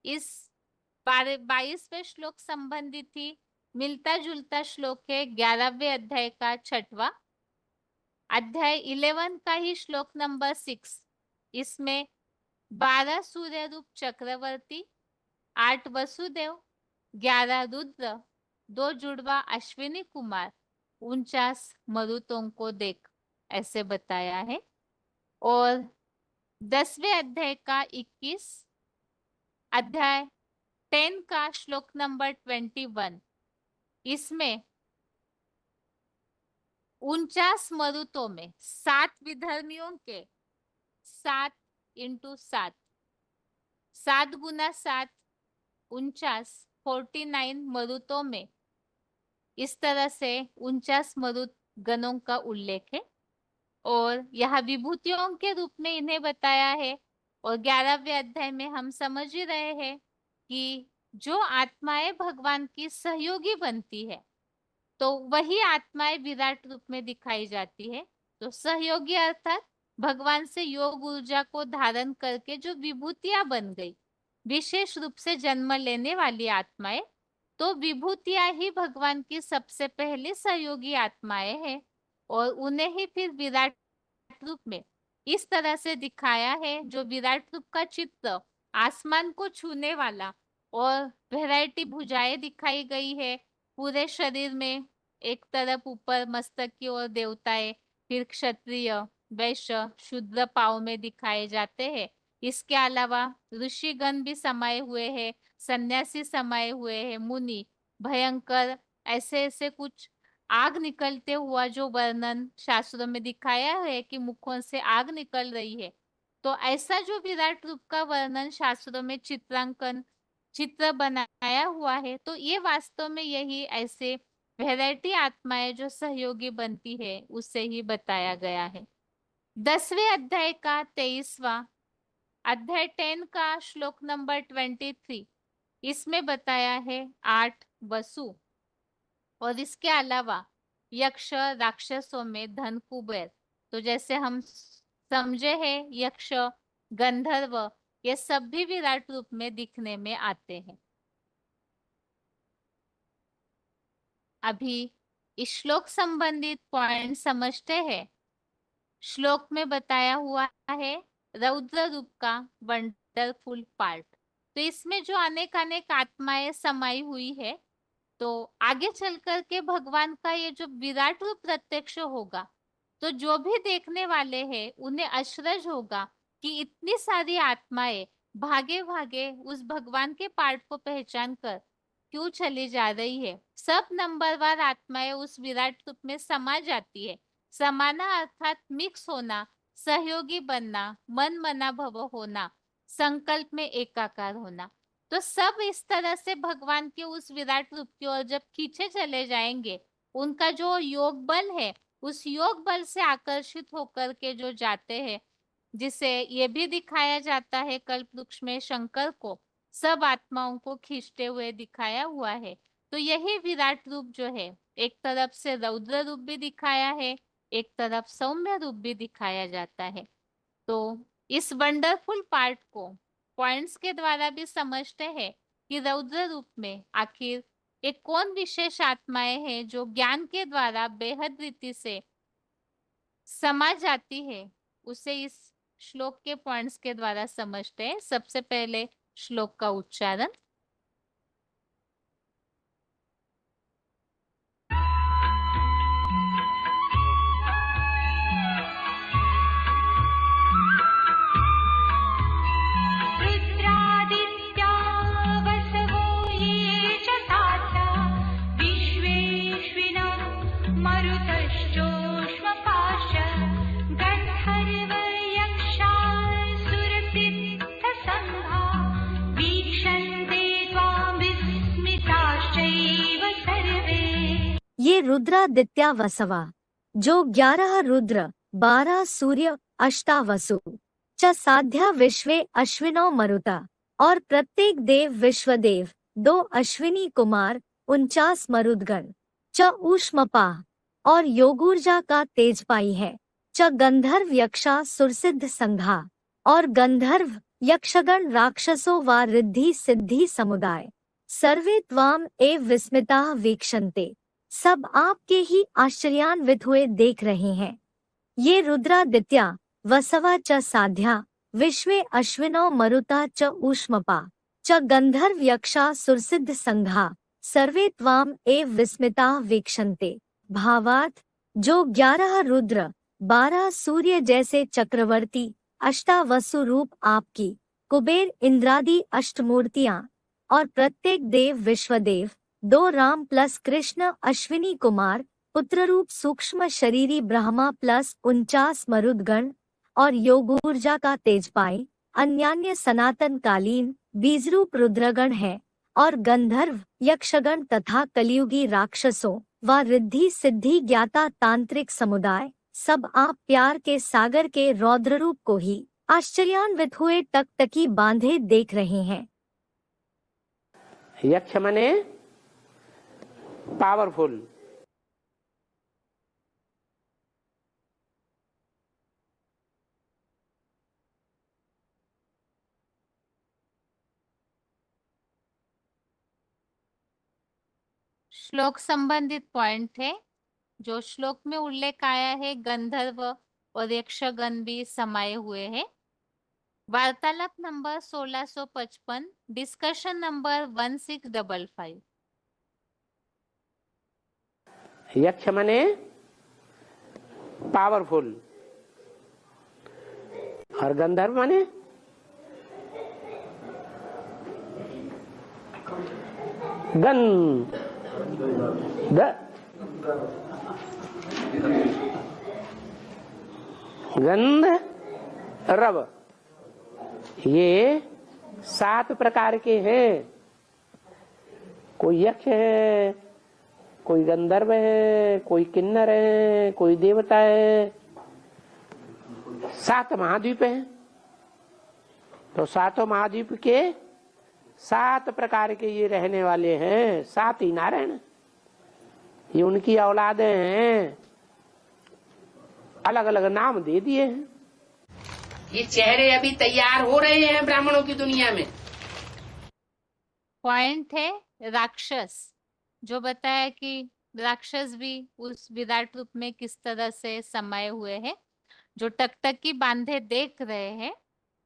इस 22वें श्लोक संबंधित ही मिलता जुलता श्लोक है 11वें अध्याय का 6वां, अध्याय 11 का ही श्लोक नंबर 6, इसमें 12 सूर्य रूप चक्रवर्ती, 8 वसुदेव, 11 रुद्र, 2 जुड़वा अश्विनी कुमार, 49 मरुतों को देख, ऐसे बताया है। और 10वें अध्याय का 21, अध्याय 10 का श्लोक नंबर 21, इसमें 49 मरुतों में 7 विधर्मियों के 7 × 7, 7 गुना 7, 49 मरुतों में इस तरह से 49 मरुत गणों का उल्लेख है और यह विभूतियों के रूप में इन्हें बताया है। और 11वें अध्याय में हम समझ ही रहे हैं कि जो आत्माएं भगवान की सहयोगी बनती है तो वही आत्माएं विराट रूप में दिखाई जाती है। तो सहयोगी अर्थात भगवान से योग ऊर्जा को धारण करके जो विभूतियां बन गई, विशेष रूप से जन्म लेने वाली आत्माएं, तो विभूतियां ही भगवान की सबसे पहली सहयोगी आत्माएं हैं और उन्हें ही फिर विराट रूप में इस तरह से दिखाया है। जो विराट रूप का चित्र आसमान को छूने वाला और वैरायटी भुजाएं दिखाई गई है पूरे शरीर में, एक तरफ ऊपर मस्तक की ओर देवताएं, फिर क्षत्रिय, वैश्य, शूद्र पांव में दिखाए जाते हैं। इसके अलावा ऋषिगण भी समाये हुए हैं, सन्यासी समाये हुए हैं, मुनि, भयंकर, ऐसे ऐसे कुछ आग निकलते हुआ जो वर्णन शास्त्रों में दिखाया है कि मुखों से आग निकल रही है। तो ऐसा जो विराट रूप का वर्णन शास्त्रों में चित्र बनाया हुआ है, तो ये वास्तव में यही ऐसे वैरायटी आत्माएं जो सहयोगी बनती है उससे ही बताया गया है। 10वें अध्याय का 23वां अध्याय 10 का श्लोक नंबर 23, इसमें बताया है 8 वसु और इसके अलावा यक्ष, राक्षसों में धन कुबेर। तो जैसे हम समझे हैं यक्ष, गंधर्व, ये सब भी विराट रूप में दिखने में आते हैं। अभी इस श्लोक संबंधित पॉइंट समझते हैं। श्लोक में बताया हुआ है रौद्र रूप का वंडरफुल पार्ट। तो इसमें जो अनेक अनेक आत्माएं समाई हुई है, तो आगे चल कर के भगवान का ये जो विराट रूप प्रत्यक्ष होगा तो जो भी देखने वाले हैं उन्हें आश्चर्य होगा कि इतनी सारी आत्माएं भागे भागे उस भगवान के पार्ट को पहचान कर क्यों चली जा रही है। सब नंबरवार आत्माएं उस विराट रूप में समा जाती है। समाना अर्थात मिक्स होना, सहयोगी बनना, मन मना भव होना, संकल्प में एकाकार होना। तो सब इस तरह से भगवान के उस विराट रूप की ओर जब खींचे चले जाएंगे, उनका जो योग बल है उस योग बल से आकर्षित होकर के जो जाते हैं, जिसे ये भी दिखाया जाता है कल्प वृक्ष में शंकर को सब आत्माओं को खींचते हुए दिखाया हुआ है। तो यही विराट रूप जो है, एक तरफ से रौद्र रूप भी दिखाया है, एक तरफ सौम्य रूप भी दिखाया जाता है। तो इस वंडरफुल पार्ट को पॉइंट्स के द्वारा भी समझते हैं कि रौद्र रूप में आखिर एक कौन विशेष आत्माएं हैं जो ज्ञान के द्वारा बेहद रीति से समा जाती है, उसे इस श्लोक के पॉइंट्स के द्वारा समझते हैं। सबसे पहले श्लोक का उच्चारण। रुद्रादित्या वसवो ये च साध्या विश्वेश्विना मरुतश्चोष्मपाश्च गन्धर्वयक्षासुरसिद्धसङ्घा वीक्षन्ते त्वां विस्मिताश्चैव सर्वे। ये रुद्रादित्या वसवा, जो 11 रुद्र, 12 सूर्य, अष्टावसु च साध्या विश्वे अश्विनो मरुता, और प्रत्येक देव विश्वदेव, 2 अश्विनी कुमार, 49 मरुदगण, च ऊष्मपाह, और योगूर्जा का तेज पाई है, च गंधर्व यक्षा सुरसिद्ध संघा, और गंधर्व यक्षगण राक्षसों व रिद्धि सिद्धि समुदाय, सर्वे त्वाम एव विस्मिताः वीक्षन्ते, सब आपके ही आश्चर्यान्वित हुए देख रहे हैं। ये रुद्रादित्या वसवा च साध्या विश्वे अश्विनो मरुता च ऊष्मपा च गंधर्व यक्षा सुरसिद्ध संघा सर्वे त्वाम एव विस्मिता वीक्षन्ते। भावार्थ, जो 11 रुद्र 12 सूर्य जैसे चक्रवर्ती अष्टावसु रूप आपकी कुबेर इंद्रादि अष्टमूर्तियां और प्रत्येक देव विश्वदेव 2 राम प्लस कृष्ण अश्विनी कुमार पुत्र रूप सूक्ष्म शरीरी ब्रह्मा प्लस 49 मरुदगण और योगूर्जा का तेजपाई अन्यान्य सनातन कालीन बीजरूप रुद्रगण है और गंधर्व यक्षगण तथा कलियुगी राक्षसों व रिद्धि सिद्धि ज्ञाता तांत्रिक समुदाय सब आप प्यार के सागर के रौद्र रूप को ही आश्चर्यान्वित हुए टकटकी बांधे देख रहे हैं। यक्ष मने पावरफुल। श्लोक संबंधित पॉइंट थे जो श्लोक में उल्लेख आया है। गंधर्व और यक्षगण भी समाये हुए हैं। वार्तालाप नंबर 1655, डिस्कशन नंबर 1655। यक्ष मने पावरफुल और गंधर्व मने गंध रव, ये 7 प्रकार के हैं। कोई यक्ष है, कोई गंधर्व है, कोई किन्नर है, कोई देवता है। 7 महाद्वीप हैं। तो 7 महाद्वीप के 7 प्रकार के ये रहने वाले हैं। 7 ही नारायण, ये उनकी औलादे हैं। अलग अलग नाम दे दिए हैं। ये चेहरे अभी तैयार हो रहे हैं ब्राह्मणों की दुनिया में। पॉइंट है राक्षस, जो बताया कि राक्षस भी उस विराट रूप में किस तरह से समाये हुए हैं, जो टकटकी बांधे देख रहे हैं।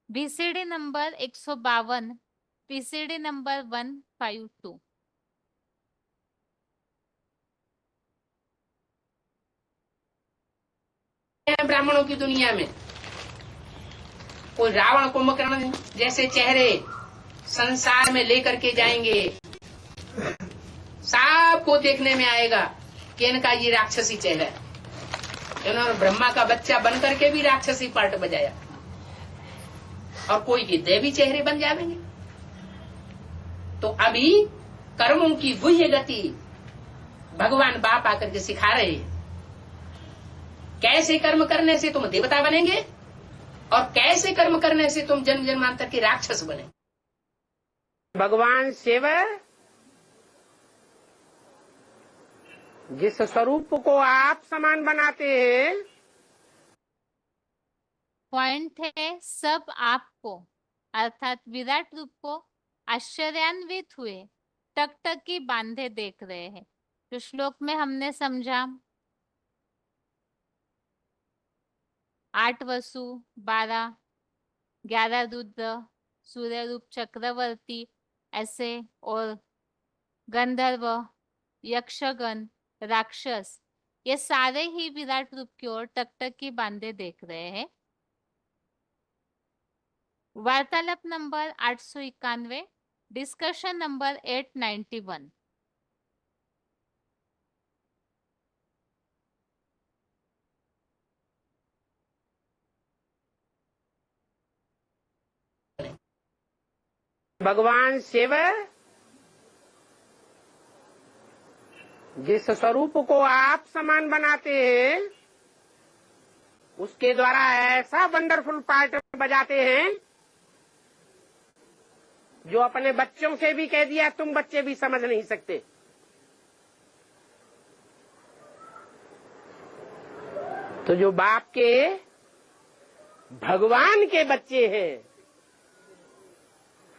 BCD number 152, PCD number 152। ब्राह्मणों की दुनिया में कोई रावण कुंभकर्ण जैसे चेहरे संसार में लेकर के जाएंगे। सबको देखने में आएगा कि इनका ये राक्षसी चेहरा है। इन्होंने ब्रह्मा का बच्चा बन करके भी राक्षसी पार्ट बजाया, और कोई के देवी चेहरे बन जाएंगे। तो अभी कर्मों की गुह्य गति भगवान बाप आकर के सिखा रहे हैं। कैसे कर्म करने से तुम देवता बनेंगे और कैसे कर्म करने से तुम जन्म जन्मांतर के राक्षस बने। भगवान शिव जिस स्वरूप को आप समान बनाते हैं। पॉइंट है सब आपको अर्थात विराट रूप को आश्चर्यान्वित हुए टकटकी बांधे देख रहे हैं। तो श्लोक में हमने समझा 8 वसु 12 11 रुद्र सूर्य रूप चक्रवर्ती ऐसे, और गंधर्व यक्षगण राक्षस, ये सारे ही विराट रूप की ओर टकटकी बांधे देख रहे हैं। वार्तालाप नंबर 891, डिस्कशन नंबर 891। भगवान शिव जिस स्वरूप को आप समान बनाते हैं, उसके द्वारा ऐसा वंडरफुल पार्ट बजाते हैं जो अपने बच्चों से भी कह दिया तुम बच्चे भी समझ नहीं सकते। तो जो बाप के भगवान के बच्चे हैं,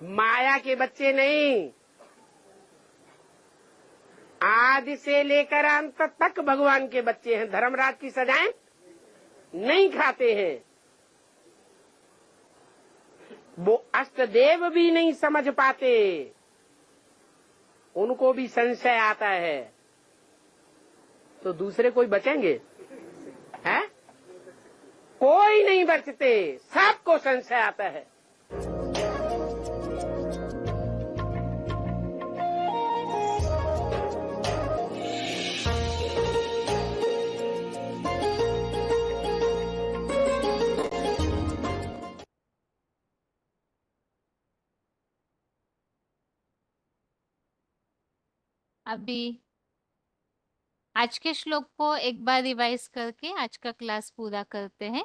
माया के बच्चे नहीं, आदि से लेकर अंत तक भगवान के बच्चे हैं। धर्मराज की सजाएं नहीं खाते हैं, वो अष्टदेव भी नहीं समझ पाते, उनको भी संशय आता है, तो दूसरे कोई बचेंगे? हैं? कोई नहीं बचते, सबको संशय आता है। अभी आज के श्लोक को एक बार रिवाइज करके आज का क्लास पूरा करते हैं।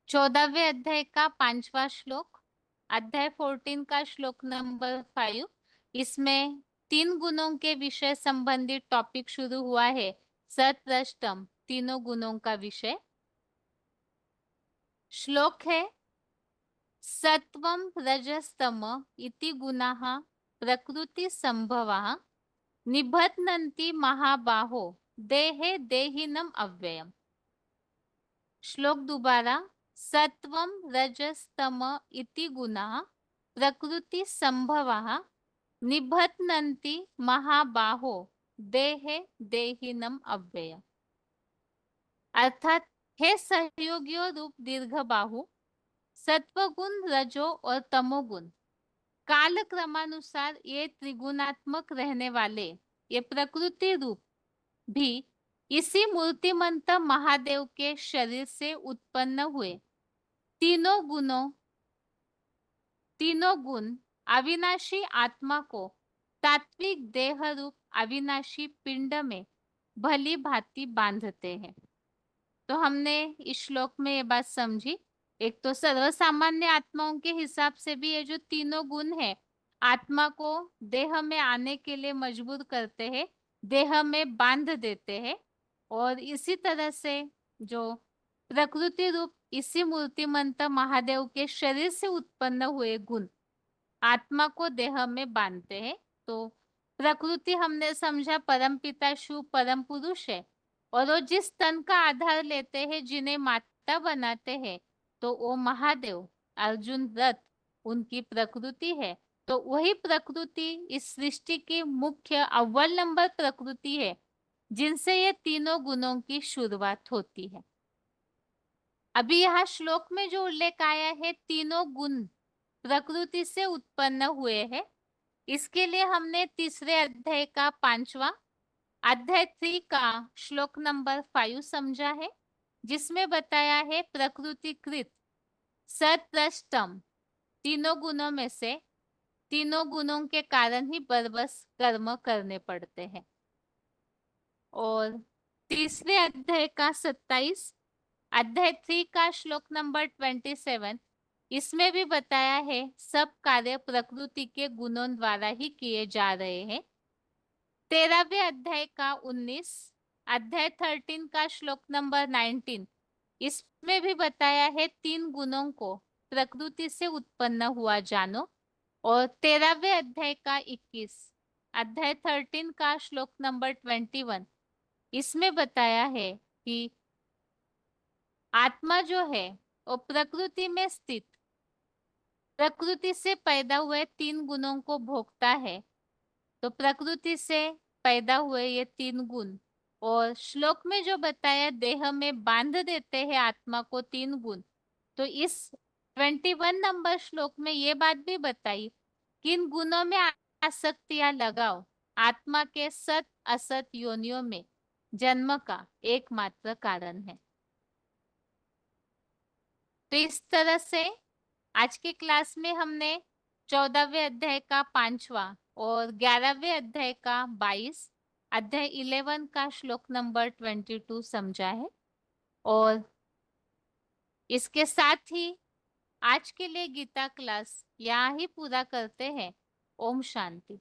14वें अध्याय का 5वां श्लोक, अध्याय 14 का श्लोक नंबर 5। इसमें 3 गुणों के विषय संबंधित टॉपिक शुरू हुआ है। सत रज तम, तीनों गुणों का विषय। श्लोक है सत्वं रजस्तम इति गुणाः प्रकृति संभवाः निबध्नन्ति महाबाहो देहे देहिनम अव्ययम्। श्लोक दोबारा, सत्वं रजस्तम इति गुणाः प्रकृति संभवाः निबध्नन्ति महाबाहो देहे देहिनम अव्ययम्। अर्थात हे सहयोगियों रूप दीर्घ बाहु, सत्वगुण, रजो और तमोगुण काल क्रमानुसार ये त्रिगुणात्मक रहने वाले ये प्रकृति रूप भी इसी मूर्तिमंत महादेव के शरीर से उत्पन्न हुए। तीनों गुण अविनाशी आत्मा को तात्विक देह रूप अविनाशी पिंड में भली भांति बांधते हैं। तो हमने इस श्लोक में ये बात समझी, एक तो सर्वसामान्य आत्माओं के हिसाब से भी ये जो तीनों गुण है आत्मा को देह में आने के लिए मजबूर करते हैं, देह में बांध देते हैं। और इसी तरह से जो प्रकृति रूप इसी मूर्तिमंत महादेव के शरीर से उत्पन्न हुए गुण आत्मा को देह में बांधते हैं। तो प्रकृति हमने समझा परम पिता शिव परम पुरुष है, और वो जिस तन का आधार लेते हैं, जिन्हें माता बनाते हैं, तो वो महादेव अर्जुन रथ उनकी प्रकृति है। तो वही प्रकृति इस सृष्टि की मुख्य अव्वल नंबर प्रकृति है, जिनसे ये तीनों गुणों की शुरुआत होती है। अभी यहाँ श्लोक में जो उल्लेख आया है तीनों गुण प्रकृति से उत्पन्न हुए हैं, इसके लिए हमने तीसरे अध्याय का 5वां अध्याय 3 का श्लोक नंबर 5 समझा है, जिसमें बताया है प्रकृतिकृत सतरष्टम, तीनों गुणों में से तीनों गुणों के कारण ही बरबस कर्म करने पड़ते हैं। और तीसरे अध्याय का 27 अध्याय 3 का श्लोक नंबर 27, इसमें भी बताया है सब कार्य प्रकृति के गुणों द्वारा ही किए जा रहे हैं। 13वें अध्याय का 19 अध्याय 13 का श्लोक नंबर 19, इसमें भी बताया है 3 गुणों को प्रकृति से उत्पन्न हुआ जानो। और 13वें अध्याय का 21 अध्याय 13 का श्लोक नंबर 21, इसमें बताया है कि आत्मा जो है वो प्रकृति में स्थित प्रकृति से पैदा हुए 3 गुणों को भोगता है। तो प्रकृति से पैदा हुए ये 3 गुण, और श्लोक में जो बताया देह में बांध देते हैं आत्मा को 3 गुण। तो इस 21 नंबर श्लोक में ये बात भी बताई कि इन गुणों में आसक्तियां लगाओ आत्मा के सत असत योनियों में जन्म का एकमात्र कारण है। तो इस तरह से आज के क्लास में हमने 14वें अध्याय का 5वां और 11वें अध्याय का 22 अध्याय 11 का श्लोक नंबर 22 समझा है। और इसके साथ ही आज के लिए गीता क्लास यहाँ ही पूरा करते हैं। ओम शांति।